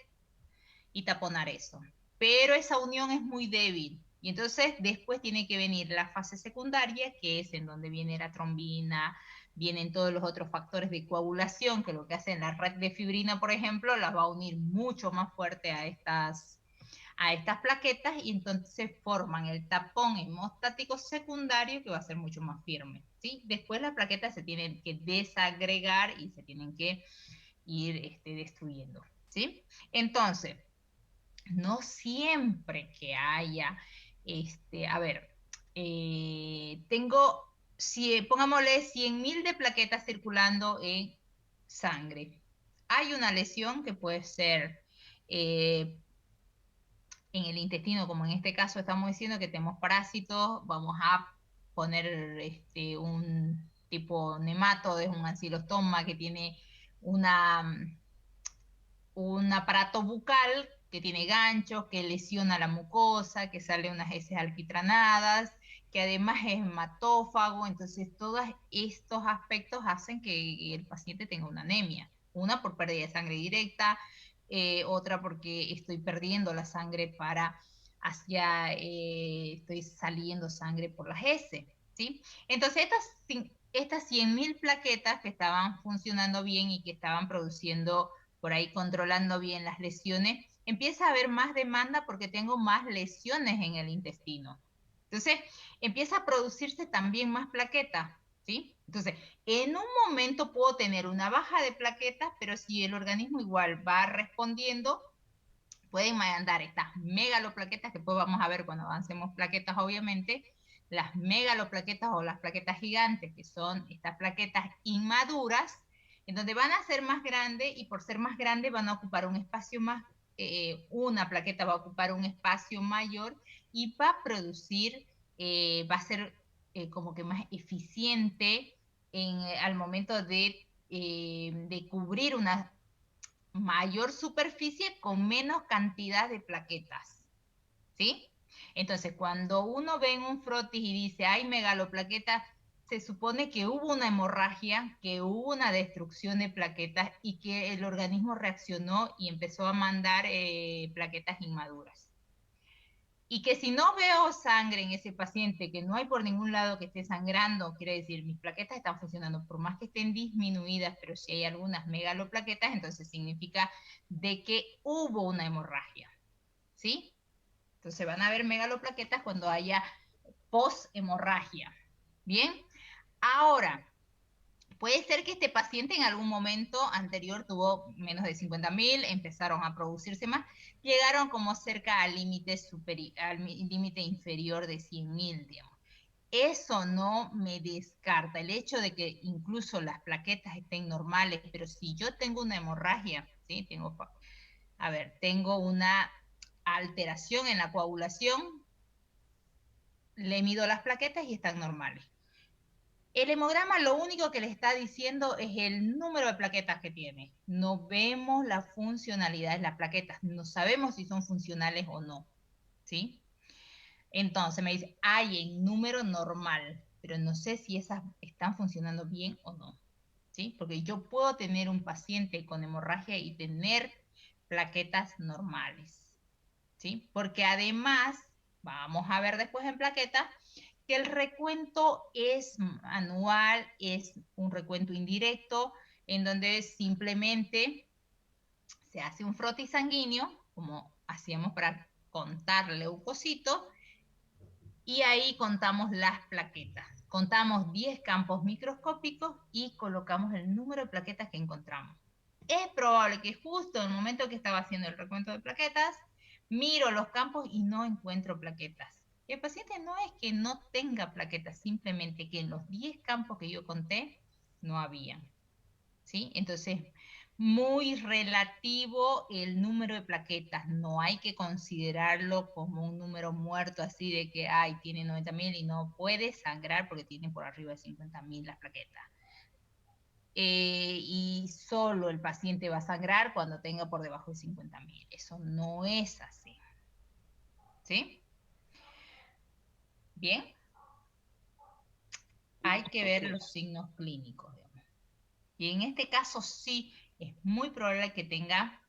y taponar eso. Pero esa unión es muy débil. Y entonces después tiene que venir la fase secundaria, que es en donde viene la trombina, vienen todos los otros factores de coagulación, que lo que hacen la red de fibrina, por ejemplo, las va a unir mucho más fuerte a estas plaquetas y entonces forman el tapón hemostático secundario que va a ser mucho más firme, ¿sí? Después las plaquetas se tienen que desagregar y se tienen que ir destruyendo, ¿sí? Entonces, no siempre que haya, a ver, tengo, pongámosle 100.000 de plaquetas circulando en sangre. Hay una lesión que puede ser en el intestino, como en este caso estamos diciendo que tenemos parásitos, vamos a poner un tipo nemato, es un ancilostoma que tiene un aparato bucal que tiene ganchos, que lesiona la mucosa, que sale unas heces alquitranadas, que además es hematófago. Entonces todos estos aspectos hacen que el paciente tenga una anemia. Una por pérdida de sangre directa, otra porque estoy perdiendo la sangre estoy saliendo sangre por las heces, ¿sí? Entonces estas 100.000 plaquetas que estaban funcionando bien y que estaban produciendo por ahí controlando bien las lesiones, empieza a haber más demanda porque tengo más lesiones en el intestino. Entonces, empieza a producirse también más plaquetas, ¿sí? Entonces, en un momento puedo tener una baja de plaquetas, pero si el organismo igual va respondiendo, pueden mandar estas megaloplaquetas, que después vamos a ver cuando avancemos plaquetas, obviamente, las megaloplaquetas o las plaquetas gigantes, que son estas plaquetas inmaduras, en donde van a ser más grandes y por ser más grandes van a ocupar un espacio más, una plaqueta va a ocupar un espacio mayor y va a producir, va a ser como que más eficiente al momento de cubrir una mayor superficie con menos cantidad de plaquetas, ¿sí? Entonces, cuando uno ve en un frotis y dice, hay megaloplaquetas, se supone que hubo una hemorragia, que hubo una destrucción de plaquetas y que el organismo reaccionó y empezó a mandar plaquetas inmaduras. Y que si no veo sangre en ese paciente, que no hay por ningún lado que esté sangrando, quiere decir, mis plaquetas están funcionando, por más que estén disminuidas, pero si hay algunas megaloplaquetas, entonces significa de que hubo una hemorragia, ¿sí? Entonces van a haber megaloplaquetas cuando haya post-hemorragia, ¿bien? Ahora, puede ser que este paciente en algún momento anterior tuvo menos de 50.000, empezaron a producirse más, llegaron como cerca al límite inferior de 100.000, digamos. Eso no me descarta el hecho de que incluso las plaquetas estén normales, pero si yo tengo una hemorragia, ¿sí? Tengo una alteración en la coagulación, le mido las plaquetas y están normales. El hemograma lo único que le está diciendo es el número de plaquetas que tiene. No vemos la funcionalidad de las plaquetas. No sabemos si son funcionales o no, ¿sí? Entonces me dice, hay en número normal, pero no sé si esas están funcionando bien o no, ¿sí? Porque yo puedo tener un paciente con hemorragia y tener plaquetas normales, ¿sí? Porque además, vamos a ver después en plaquetas, que el recuento es anual, es un recuento indirecto, en donde simplemente se hace un frotis sanguíneo, como hacíamos para contar leucocitos, y ahí contamos las plaquetas. Contamos 10 campos microscópicos y colocamos el número de plaquetas que encontramos. Es probable que justo en el momento que estaba haciendo el recuento de plaquetas, miro los campos y no encuentro plaquetas. Y el paciente no es que no tenga plaquetas, simplemente que en los 10 campos que yo conté no había, ¿sí? Entonces, muy relativo el número de plaquetas, no hay que considerarlo como un número muerto así de que, ay, tiene 90.000 y no puede sangrar porque tiene por arriba de 50.000 las plaquetas. Y solo el paciente va a sangrar cuando tenga por debajo de 50.000. Eso no es así, ¿sí? Bien, hay que ver los signos clínicos, digamos. Y en este caso sí, es muy probable que tenga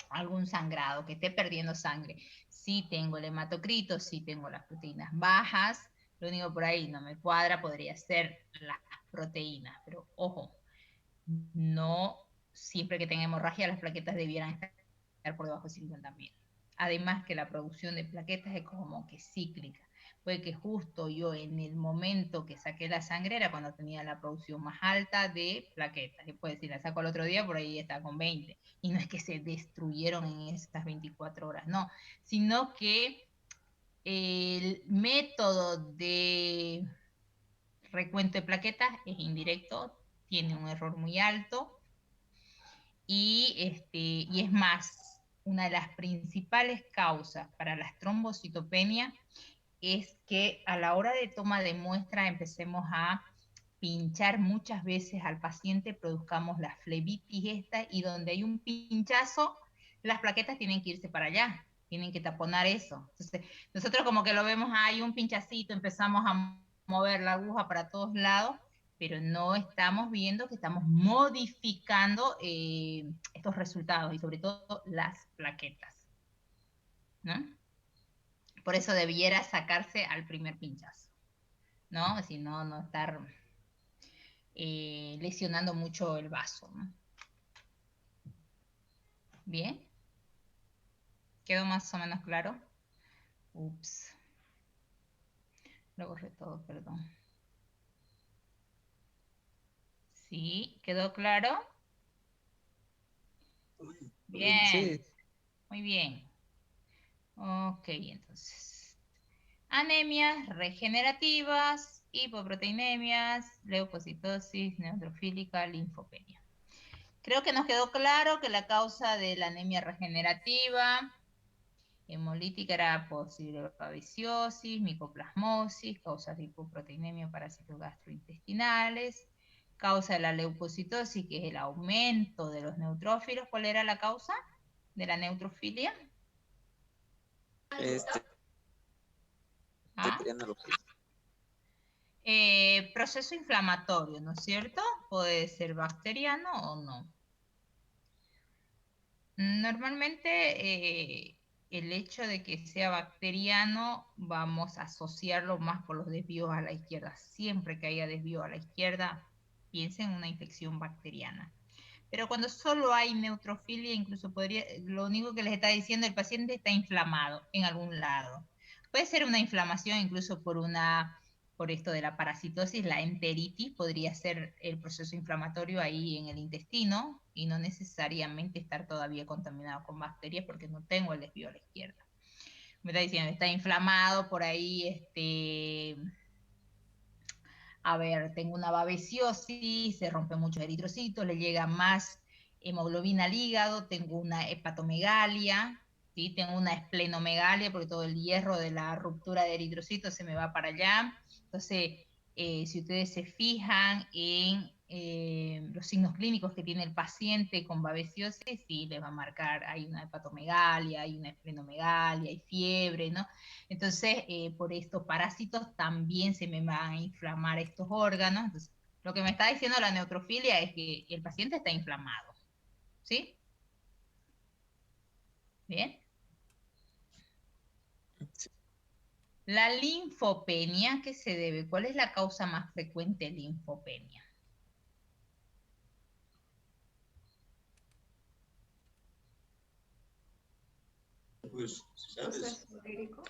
algún sangrado, que esté perdiendo sangre. Sí tengo el hematocrito, sí tengo las proteínas bajas, lo único por ahí no me cuadra podría ser las proteínas, pero ojo, no siempre que tenga hemorragia las plaquetas debieran estar por debajo de 50.000. Además que la producción de plaquetas es como que cíclica. Puede que justo yo en el momento que saqué la sangre era cuando tenía la producción más alta de plaquetas. Después si la saco el otro día, por ahí está con 20. Y no es que se destruyeron en estas 24 horas, no. Sino que el método de recuento de plaquetas es indirecto, tiene un error muy alto y es más, una de las principales causas para las trombocitopenias es que a la hora de toma de muestra empecemos a pinchar muchas veces al paciente, produzcamos la flebitis esta, y donde hay un pinchazo, las plaquetas tienen que irse para allá, tienen que taponar eso. Entonces, nosotros como que lo vemos, hay un pinchacito, empezamos a mover la aguja para todos lados, pero no estamos viendo que estamos modificando estos resultados, y sobre todo las plaquetas, ¿no? Por eso debiera sacarse al primer pinchazo, ¿no? Si no, no estar lesionando mucho el vaso, ¿no? Bien. ¿Quedó más o menos claro? Ups. Lo borré todo, perdón. ¿Sí? ¿Quedó claro? Bien. Sí. Muy bien. Ok, entonces. Anemias regenerativas, hipoproteinemias, leucocitosis, neutrofílica, linfopenia. Creo que nos quedó claro que la causa de la anemia regenerativa hemolítica era posible babesiosis, micoplasmosis, causas de hipoproteinemia, parásitos gastrointestinales, causa de la leucocitosis, que es el aumento de los neutrófilos. ¿Cuál era la causa de la neutrofilia? ¿Ah? Proceso inflamatorio, ¿no es cierto? Puede ser bacteriano o no. Normalmente el hecho de que sea bacteriano vamos a asociarlo más por los desvíos a la izquierda. Siempre que haya desvío a la izquierda, piensen en una infección bacteriana. Pero cuando solo hay neutrofilia, incluso podría, lo único que les está diciendo, el paciente está inflamado en algún lado. Puede ser una inflamación incluso por esto de la parasitosis, la enteritis, podría ser el proceso inflamatorio ahí en el intestino y no necesariamente estar todavía contaminado con bacterias porque no tengo el desvío a la izquierda. Me está diciendo, está inflamado por ahí, a ver, tengo una babesiosis, se rompen muchos eritrocitos, le llega más hemoglobina al hígado, tengo una hepatomegalia, ¿sí? Tengo una esplenomegalia porque todo el hierro de la ruptura de eritrocitos se me va para allá. Entonces, si ustedes se fijan en los signos clínicos que tiene el paciente con babesiosis, sí, les va a marcar, hay una hepatomegalia, hay una esplenomegalia, hay fiebre, ¿no? Entonces, por estos parásitos también se me van a inflamar estos órganos. Entonces, lo que me está diciendo la neutrofilia es que el paciente está inflamado, ¿sí? Bien. La linfopenia, ¿qué se debe? ¿Cuál es la causa más frecuente de linfopenia? Pues, proceso vírico.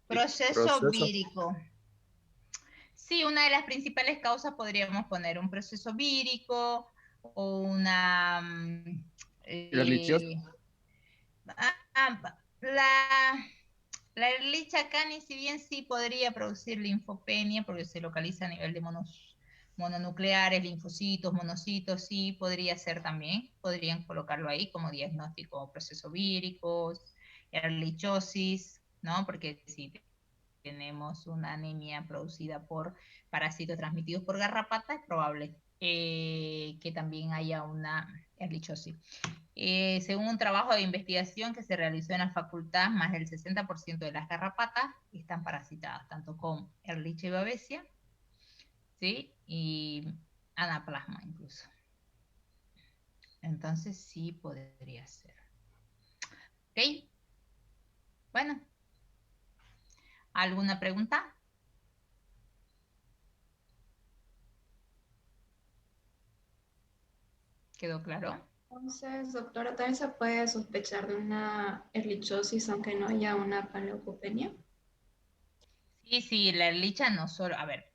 Proceso vírico. Sí, una de las principales causas podríamos poner un proceso vírico o una... la Ehrlichia cani, si bien sí podría producir linfopenia, porque se localiza a nivel de mononucleares, linfocitos, monocitos, sí podría ser también, podrían colocarlo ahí como diagnóstico, proceso vírico, ehrlichiosis, ¿no? Porque si tenemos una anemia producida por parásitos transmitidos por garrapata, es probable que también haya una ehrlichiosis. Según un trabajo de investigación que se realizó en la facultad, más del 60% de las garrapatas están parasitadas, tanto con Ehrlichia y Babesia, ¿sí? Y anaplasma incluso. Entonces sí podría ser. ¿Ok? Bueno. ¿Alguna pregunta? ¿Quedó claro? Entonces, doctora, ¿también se puede sospechar de una ehrlichiosis aunque no haya una panleucopenia? Sí, la Ehrlichia no solo, a ver,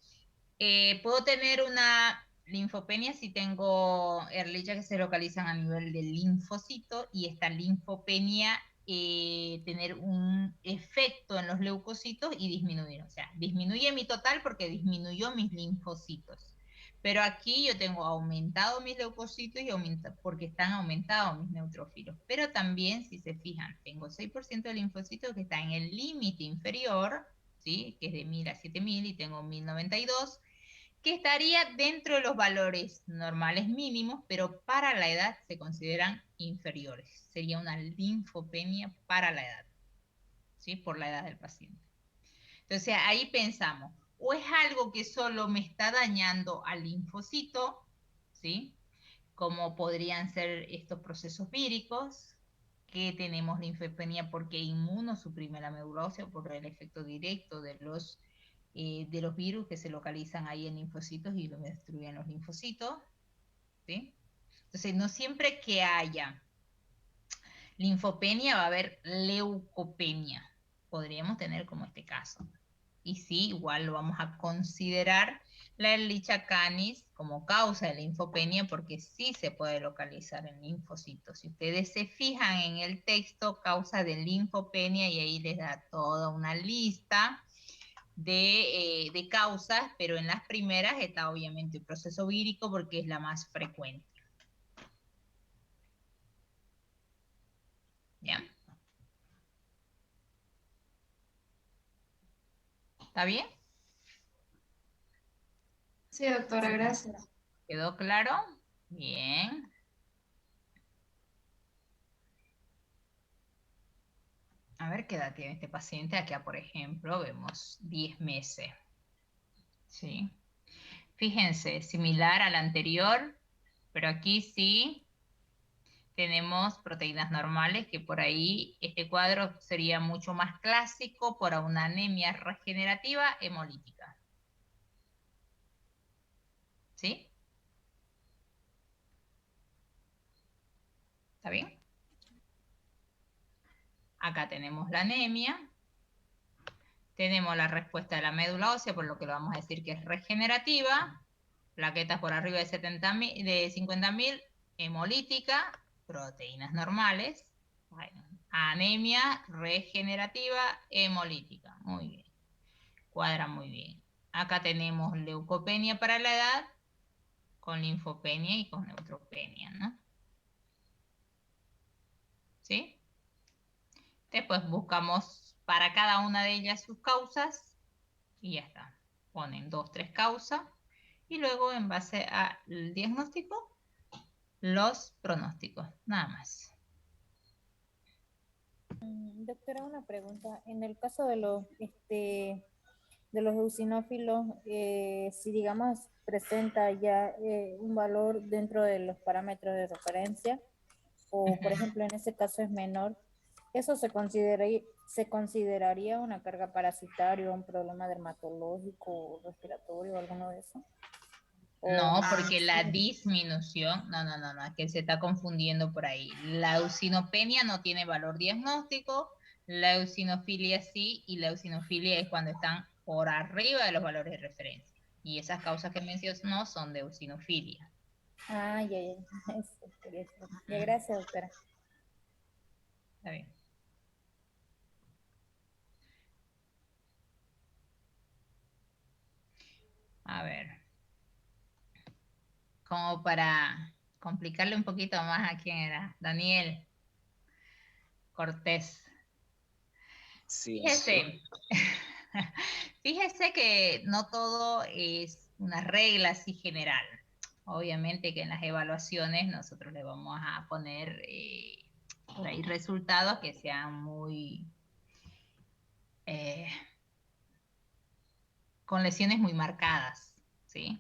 puedo tener una linfopenia si tengo Ehrlichia que se localizan a nivel del linfocito y esta linfopenia tener un efecto en los leucocitos y disminuir, o sea, disminuye mi total porque disminuyó mis linfocitos, Pero aquí yo tengo aumentado mis leucocitos y porque están aumentados mis neutrófilos. Pero también, si se fijan, tengo 6% de linfocitos que está en el límite inferior, ¿sí? Que es de 1000 a 7000 y tengo 1092, que estaría dentro de los valores normales mínimos, pero para la edad se consideran inferiores. Sería una linfopenia para la edad, ¿sí? Por la edad del paciente. Entonces ahí pensamos, o es algo que solo me está dañando al linfocito, ¿sí? Como podrían ser estos procesos víricos, que tenemos linfopenia porque inmunosuprime la médula ósea por el efecto directo de los virus que se localizan ahí en linfocitos y los destruyen los linfocitos, ¿sí? Entonces no siempre que haya linfopenia va a haber leucopenia. Podríamos tener como este caso. Y sí, igual lo vamos a considerar la Ehrlichia canis como causa de linfopenia porque sí se puede localizar en linfocitos. Si ustedes se fijan en el texto, causa de linfopenia, y ahí les da toda una lista de causas, pero en las primeras está obviamente el proceso vírico porque es la más frecuente. ¿Ya? ¿Está bien? Sí, doctora, gracias. ¿Quedó claro? Bien. A ver qué edad tiene este paciente. Acá, por ejemplo, vemos 10 meses. ¿Sí? Fíjense, similar al anterior, pero aquí sí tenemos proteínas normales, que por ahí este cuadro sería mucho más clásico por una anemia regenerativa hemolítica. ¿Sí? ¿Está bien? Acá tenemos la anemia. Tenemos la respuesta de la médula ósea, por lo que lo vamos a decir que es regenerativa. Plaquetas por arriba de 50.000, hemolítica, proteínas normales. Bueno, anemia regenerativa hemolítica. Muy bien. Cuadra muy bien. Acá tenemos leucopenia para la edad, con linfopenia y con neutropenia, ¿no? ¿Sí? Después buscamos para cada una de ellas sus causas y ya está. Ponen 2, 3 causas y luego en base al diagnóstico, los pronósticos, nada más. Doctora, una pregunta. En el caso de los eosinófilos, si digamos presenta ya un valor dentro de los parámetros de referencia, o por ejemplo en ese caso es menor, ¿eso se consideraría una carga parasitaria, un problema dermatológico, respiratorio, alguno de eso? No, porque la disminución, no, que se está confundiendo por ahí. La eosinopenia no tiene valor diagnóstico, la eosinofilia sí, y la eosinofilia es cuando están por arriba de los valores de referencia. Y esas causas que menciono son de eosinofilia. Ah, ya. Eso quería saber. Ya, gracias, doctora. Está bien. A ver. Como para complicarle un poquito más a quién era. Daniel Cortés. Sí. Fíjese, fíjese que no todo es una regla así general. Obviamente que en las evaluaciones nosotros le vamos a poner por ahí resultados que sean muy con lesiones muy marcadas, ¿sí?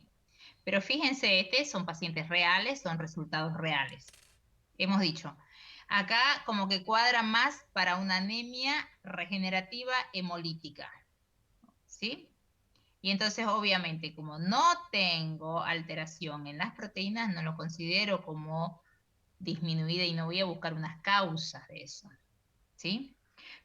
Pero fíjense, son pacientes reales, son resultados reales. Hemos dicho, acá como que cuadra más para una anemia regenerativa hemolítica, ¿sí? Y entonces, obviamente, como no tengo alteración en las proteínas, no lo considero como disminuida y no voy a buscar unas causas de eso, ¿sí?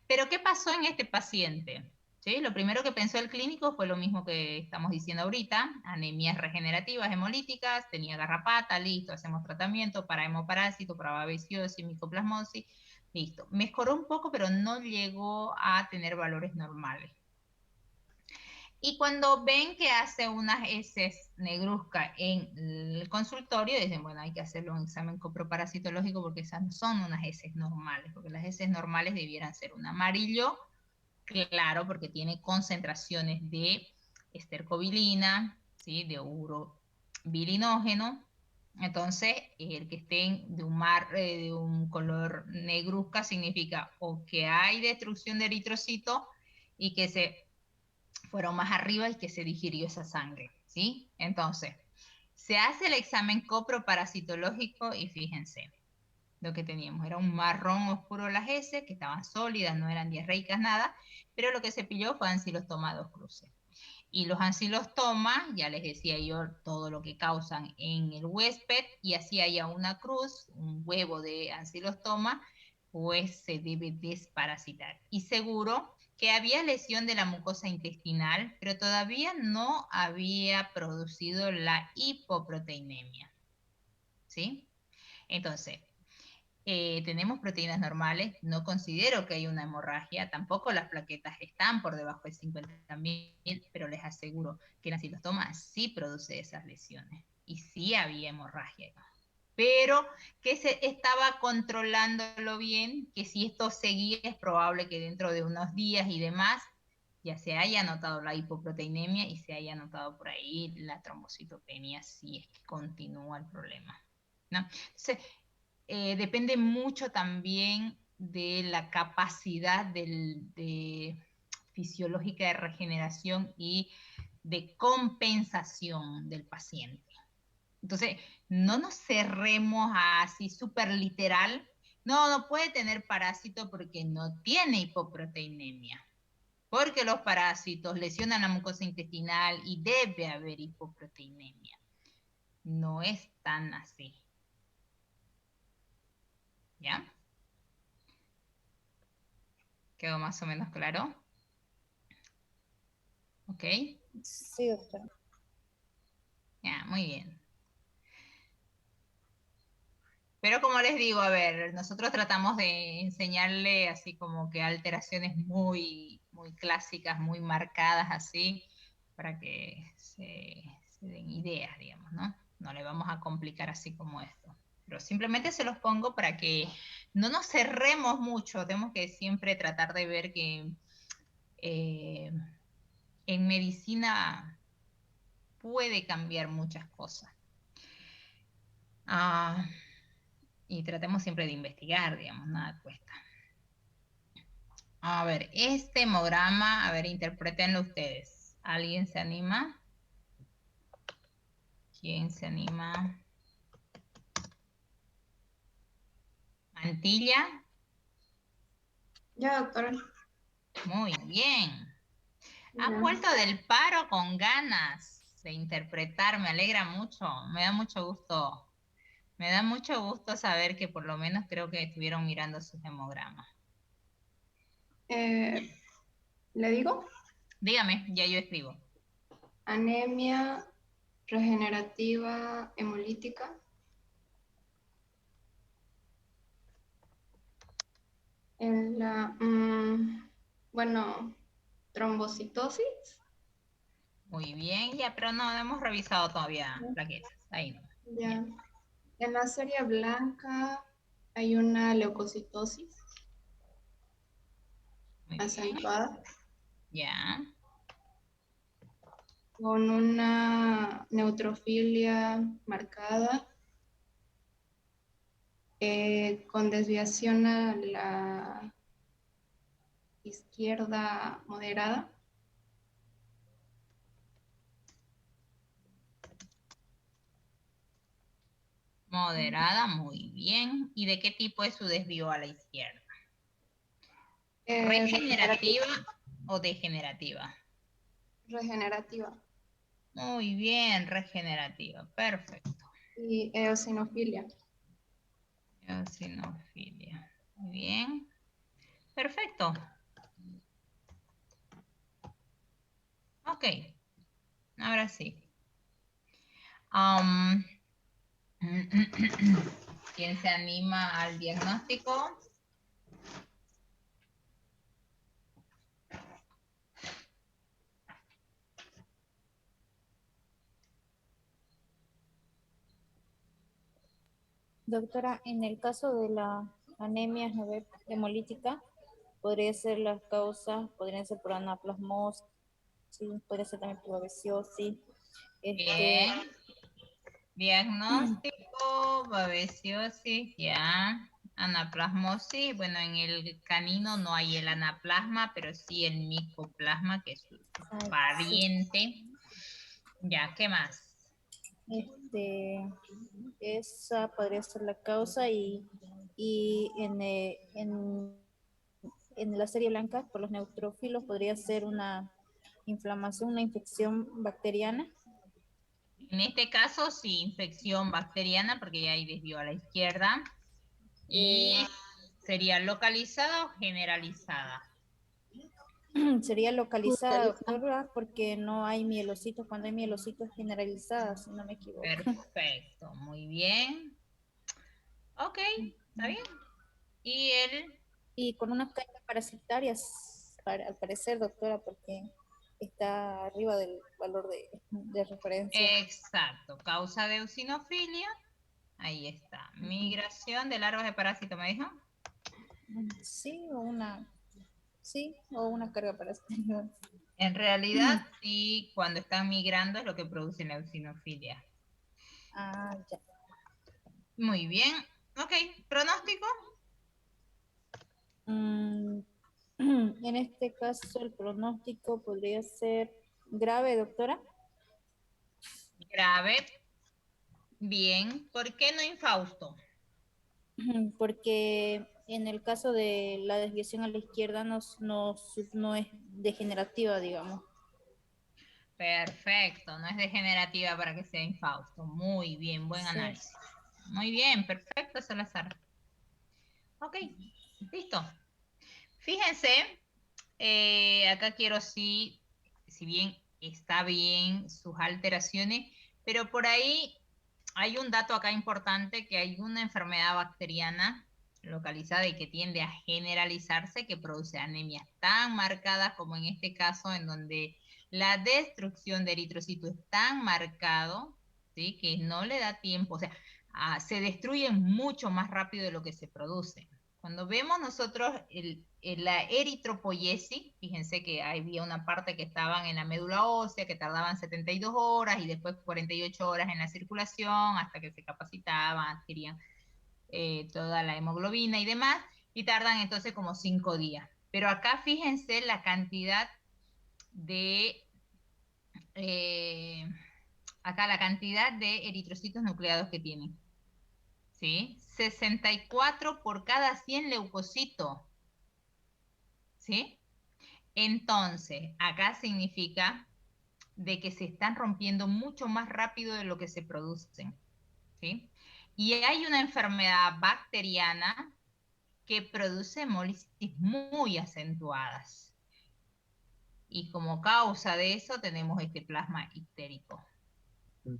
Pero, ¿qué pasó en este paciente? ¿Sí? Lo primero que pensó el clínico fue lo mismo que estamos diciendo ahorita, anemias regenerativas hemolíticas, tenía garrapata, listo, hacemos tratamiento para hemoparásito, para babesiosis, micoplasmosis, listo. Mejoró un poco, pero no llegó a tener valores normales. Y cuando ven que hace unas heces negruzcas en el consultorio, dicen, bueno, hay que hacerle un examen coproparasitológico porque esas no son unas heces normales, porque las heces normales debieran ser un amarillo claro, porque tiene concentraciones de estercobilina, ¿sí? De urobilinógeno. Entonces, el que estén de un color negruzca significa o que hay destrucción de eritrocitos y que se fueron más arriba y que se digirió esa sangre, ¿sí? Entonces, se hace el examen coproparasitológico y fíjense, lo que teníamos era un marrón oscuro las heces, que estaban sólidas, no eran diarreicas, nada, pero lo que se pilló fue ancilostoma 2 cruces. Y los ancilostomas, ya les decía yo todo lo que causan en el huésped, y así haya una cruz, un huevo de ancilostoma, pues se debe desparasitar. Y seguro que había lesión de la mucosa intestinal, pero todavía no había producido la hipoproteinemia. ¿Sí? Entonces, tenemos proteínas normales, no considero que hay una hemorragia, tampoco las plaquetas están por debajo de 50.000, pero les aseguro que el ancilostoma sí produce esas lesiones y sí había hemorragia. Pero que se estaba controlándolo bien, que si esto seguía es probable que dentro de unos días y demás ya se haya notado la hipoproteinemia y se haya notado por ahí la trombocitopenia si es que continúa el problema, ¿no? Entonces, depende mucho también de la capacidad fisiológica de regeneración y de compensación del paciente. Entonces, no nos cerremos así súper literal. No, no puede tener parásito porque no tiene hipoproteinemia. Porque los parásitos lesionan la mucosa intestinal y debe haber hipoproteinemia. No es tan así. ¿Ya? ¿Quedó más o menos claro? ¿Ok? Sí, doctora. Ya, muy bien. Pero como les digo, a ver, nosotros tratamos de enseñarle así como que alteraciones muy, muy clásicas, muy marcadas así, para que se den ideas, digamos, ¿no? No le vamos a complicar así como esto. Pero simplemente se los pongo para que no nos cerremos mucho. Tenemos que siempre tratar de ver que en medicina puede cambiar muchas cosas. Y tratemos siempre de investigar, digamos, nada cuesta. A ver, este hemograma, a ver, interpretenlo ustedes. ¿Alguien se anima? ¿Quién se anima? ¿Mantilla? Ya, doctora. Muy bien. Han Ya. vuelto del paro con ganas de interpretar, me alegra mucho, me da mucho gusto. Me da mucho gusto saber que por lo menos creo que estuvieron mirando sus hemogramas. ¿Le digo? Dígame, ya yo escribo. Anemia regenerativa hemolítica. En la, bueno, trombocitosis. Muy bien, ya, pero no hemos revisado todavía plaquetas. Ahí no. Ya. En la serie blanca hay una leucocitosis Muy bien. acentuada Ya. con una neutrofilia marcada, con desviación a la izquierda moderada. Moderada, muy bien. ¿Y de qué tipo es su desvío a la izquierda? ¿Regenerativa o degenerativa? Regenerativa. Muy bien, regenerativa. Perfecto. Y eosinofilia. Eosinofilia. Muy bien. Perfecto. Ok. Ahora sí. ¿Quién se anima al diagnóstico? Doctora, en el caso de la anemia hemolítica, podría ser las causas, podrían ser por anaplasmosis, podría ser también por babesiosis. Bien. Diagnóstico, babesiosis, ya. Anaplasmosis, bueno, en el canino no hay el anaplasma, pero sí el micoplasma, que es su sí. pariente. Ya, ¿qué más? Esa podría ser la causa y en la serie blanca, por los neutrófilos, podría ser una inflamación, una infección bacteriana. En este caso, sí, infección bacteriana, porque ya ahí desvió a la izquierda. Y sería localizada o generalizada. Sería localizada, doctora, porque no hay mielocitos. Cuando hay mielocitos generalizadas, si no me equivoco. Perfecto, muy bien. Ok, está bien. Y con unas cargas parasitarias, al parecer, doctora, porque está arriba del valor de referencia. Exacto, causa de eosinofilia. Ahí está. Migración de larvas de parásito, ¿me dijo? Sí, o una carga parasitaria. En realidad, sí, cuando están migrando es lo que produce la eosinofilia. Ah, ya. Muy bien. Ok, pronóstico. En este caso, el pronóstico podría ser grave, doctora. Grave. Bien. ¿Por qué no infausto? Porque en el caso de la desviación a la izquierda no es degenerativa, digamos. Perfecto, no es degenerativa para que sea infausto. Muy bien, buen Sí. análisis. Muy bien, perfecto, Salazar. Ok, listo. Fíjense, acá quiero sí, si bien está bien sus alteraciones, pero por ahí hay un dato acá importante, que hay una enfermedad bacteriana localizada y que tiende a generalizarse, que produce anemias tan marcadas como en este caso, en donde la destrucción de eritrocitos es tan marcado, ¿sí? Que no le da tiempo, o sea, se destruyen mucho más rápido de lo que se produce. Cuando vemos nosotros la eritropoiesis, fíjense que había una parte que estaban en la médula ósea, que tardaban 72 horas y después 48 horas en la circulación hasta que se capacitaban, adquirían toda la hemoglobina y demás, y tardan entonces como 5 días. Pero acá fíjense la cantidad de... acá la cantidad de eritrocitos nucleados que tienen. ¿Sí? 64 por cada 100 leucocitos. ¿Sí? Entonces, acá significa de que se están rompiendo mucho más rápido de lo que se producen. ¿Sí? Y hay una enfermedad bacteriana que produce hemólisis muy acentuadas. Y como causa de eso tenemos este plasma ictérico.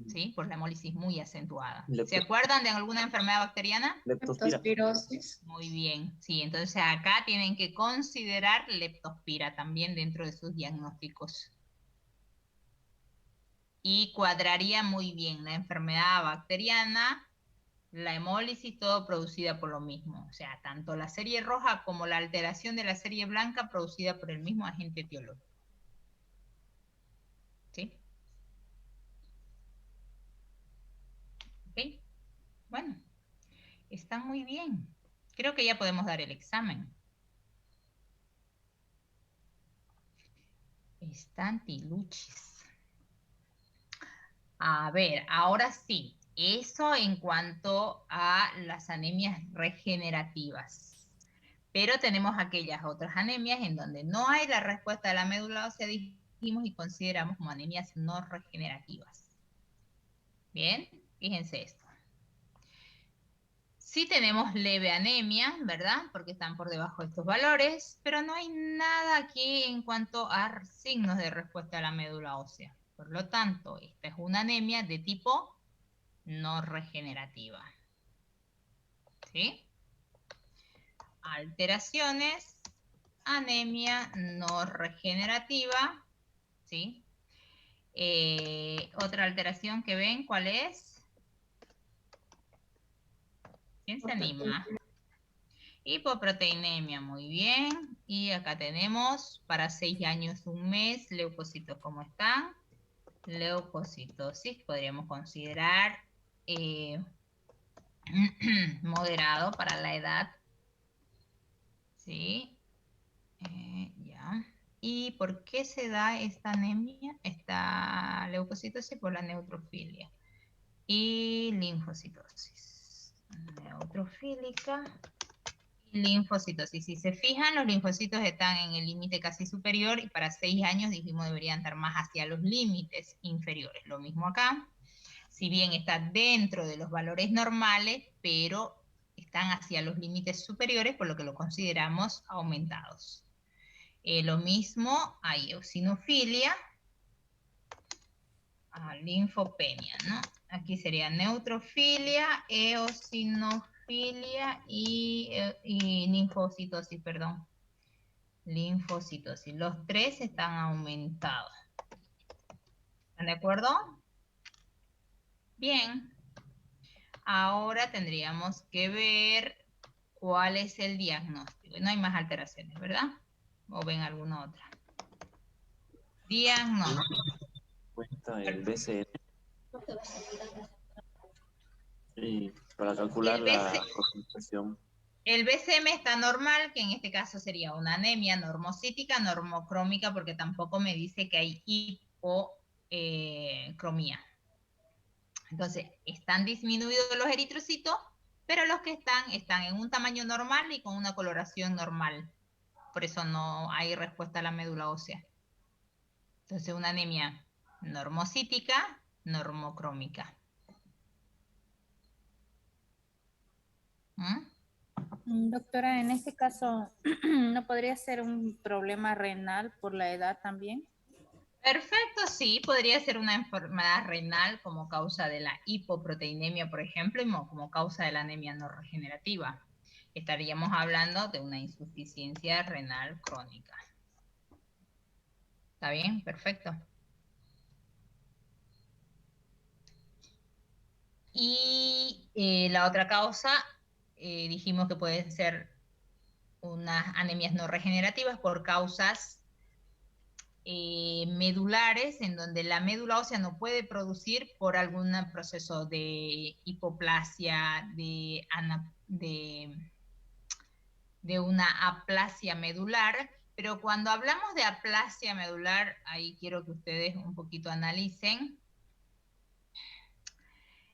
¿Sí? Por la hemólisis muy acentuada. ¿Se acuerdan de alguna enfermedad bacteriana? Leptospirosis. Muy bien, sí, entonces acá tienen que considerar leptospira también dentro de sus diagnósticos. Y cuadraría muy bien la enfermedad bacteriana, la hemólisis, todo producida por lo mismo. O sea, tanto la serie roja como la alteración de la serie blanca producida por el mismo agente etiológico. ¿Sí? ¿Ok? Bueno, están muy bien. Creo que ya podemos dar el examen. Están tiluchis. A ver, ahora sí, eso en cuanto a las anemias regenerativas. Pero tenemos aquellas otras anemias en donde no hay la respuesta de la médula ósea, dijimos, y consideramos como anemias no regenerativas. Bien, fíjense esto. Sí tenemos leve anemia, ¿verdad? Porque están por debajo de estos valores, pero no hay nada aquí en cuanto a signos de respuesta a la médula ósea. Por lo tanto, esta es una anemia de tipo no regenerativa. ¿Sí? Alteraciones, anemia no regenerativa. ¿Sí? Otra alteración que ven, ¿cuál es? ¿Quién se anima? Hipoproteinemia, muy bien. Y acá tenemos para 6 años, 1 mes, leucocitos, ¿cómo están? Leucocitosis, podríamos considerar moderado para la edad. ¿Sí? Ya. ¿Y por qué se da esta anemia, esta leucocitosis? Por la neutrofilia y linfocitosis. Neutrofílica y linfocitosis. Si se fijan, los linfocitos están en el límite casi superior y para 6 años dijimos deberían estar más hacia los límites inferiores. Lo mismo acá. Si bien está dentro de los valores normales, pero están hacia los límites superiores, por lo que lo consideramos aumentados. Lo mismo hay eosinofilia, linfopenia, ¿no? Aquí sería neutrofilia, eosinofilia y linfocitosis, perdón. Linfocitosis. Los 3 están aumentados. ¿Están de acuerdo? Bien. Ahora tendríamos que ver cuál es el diagnóstico. No hay más alteraciones, ¿verdad? ¿O ven alguna otra? Diagnóstico. Cuenta el BCM y para calcular la concentración. El BCM está normal, que en este caso sería una anemia normocítica, normocrómica, porque tampoco me dice que hay hipocromía. Entonces, están disminuidos los eritrocitos, pero los que están en un tamaño normal y con una coloración normal. Por eso no hay respuesta a la médula ósea. Entonces, una anemia normocítica, normocrómica. Doctora, en este caso, ¿no podría ser un problema renal por la edad también? Perfecto, sí, podría ser una enfermedad renal como causa de la hipoproteinemia, por ejemplo, y como causa de la anemia no regenerativa. Estaríamos hablando de una insuficiencia renal crónica. ¿Está bien? Perfecto. Y la otra causa, dijimos que pueden ser unas anemias no regenerativas por causas medulares, en donde la médula ósea no puede producir por algún proceso de hipoplasia, de una aplasia medular. Pero cuando hablamos de aplasia medular, ahí quiero que ustedes un poquito analicen,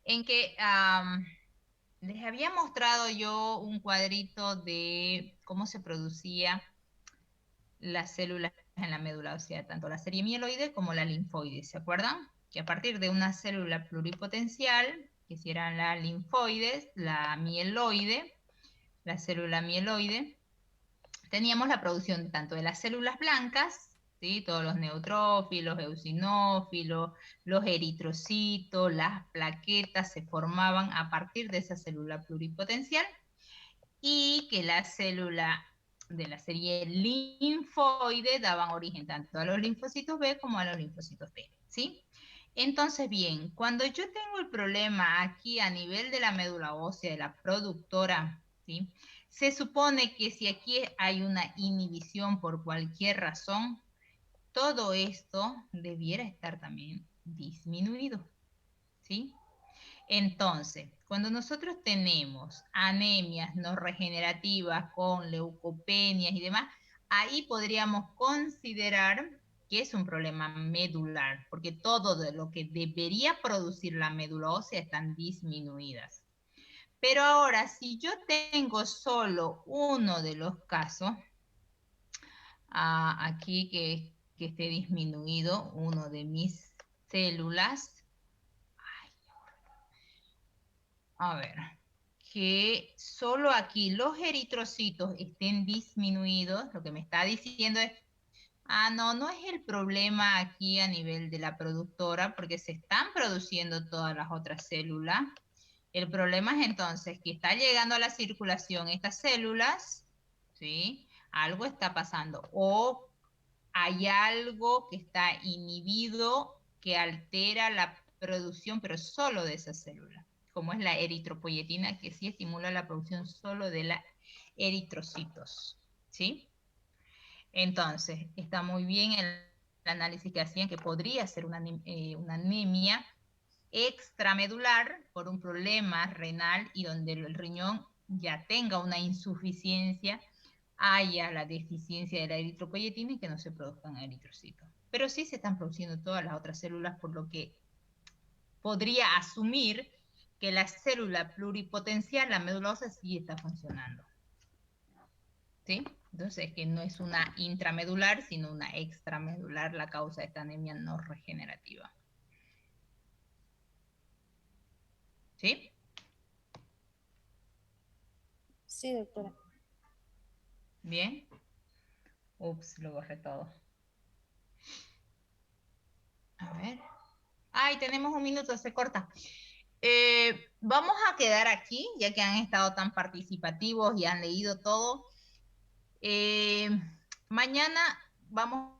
en que les había mostrado yo un cuadrito de cómo se producía las células en la médula ósea, tanto la serie mieloide como la linfoide, ¿se acuerdan? Que a partir de una célula pluripotencial, que si eran la linfoides, la mieloide, la célula mieloide, teníamos la producción tanto de las células blancas, ¿sí? Todos los neutrófilos, eosinófilos, los eritrocitos, las plaquetas se formaban a partir de esa célula pluripotencial, y que la célula de la serie linfoide daban origen tanto a los linfocitos B como a los linfocitos T, ¿sí? Entonces, bien, cuando yo tengo el problema aquí a nivel de la médula ósea, de la productora, ¿sí? Se supone que si aquí hay una inhibición por cualquier razón, todo esto debiera estar también disminuido, ¿sí? Entonces, cuando nosotros tenemos anemias no regenerativas con leucopenias y demás, ahí podríamos considerar que es un problema medular, porque todo de lo que debería producir la médula ósea están disminuidas. Pero ahora, si yo tengo solo uno de los casos, aquí que esté disminuido uno de mis células, a ver, que solo aquí los eritrocitos estén disminuidos, lo que me está diciendo es, no es el problema aquí a nivel de la productora, porque se están produciendo todas las otras células. El problema es entonces que está llegando a la circulación estas células, ¿sí? Algo está pasando, o hay algo que está inhibido que altera la producción, pero solo de esas células. como es la eritropoyetina, que sí estimula la producción solo de la eritrocitos, ¿sí? Entonces, está muy bien el análisis que hacían, que podría ser una anemia extramedular por un problema renal y donde el riñón ya tenga una insuficiencia, haya la deficiencia de la eritropoyetina y que no se produzcan eritrocitos. Pero sí se están produciendo todas las otras células, por lo que podría asumir que la célula pluripotencial, la médula ósea, sí está funcionando. ¿Sí? Entonces, que no es una intramedular, sino una extramedular la causa de esta anemia no regenerativa. ¿Sí? Sí, doctora. Bien. Ups, lo borré todo. A ver. Ay, tenemos un minuto, se corta. Vamos a quedar aquí, ya que han estado tan participativos y han leído todo. Mañana vamos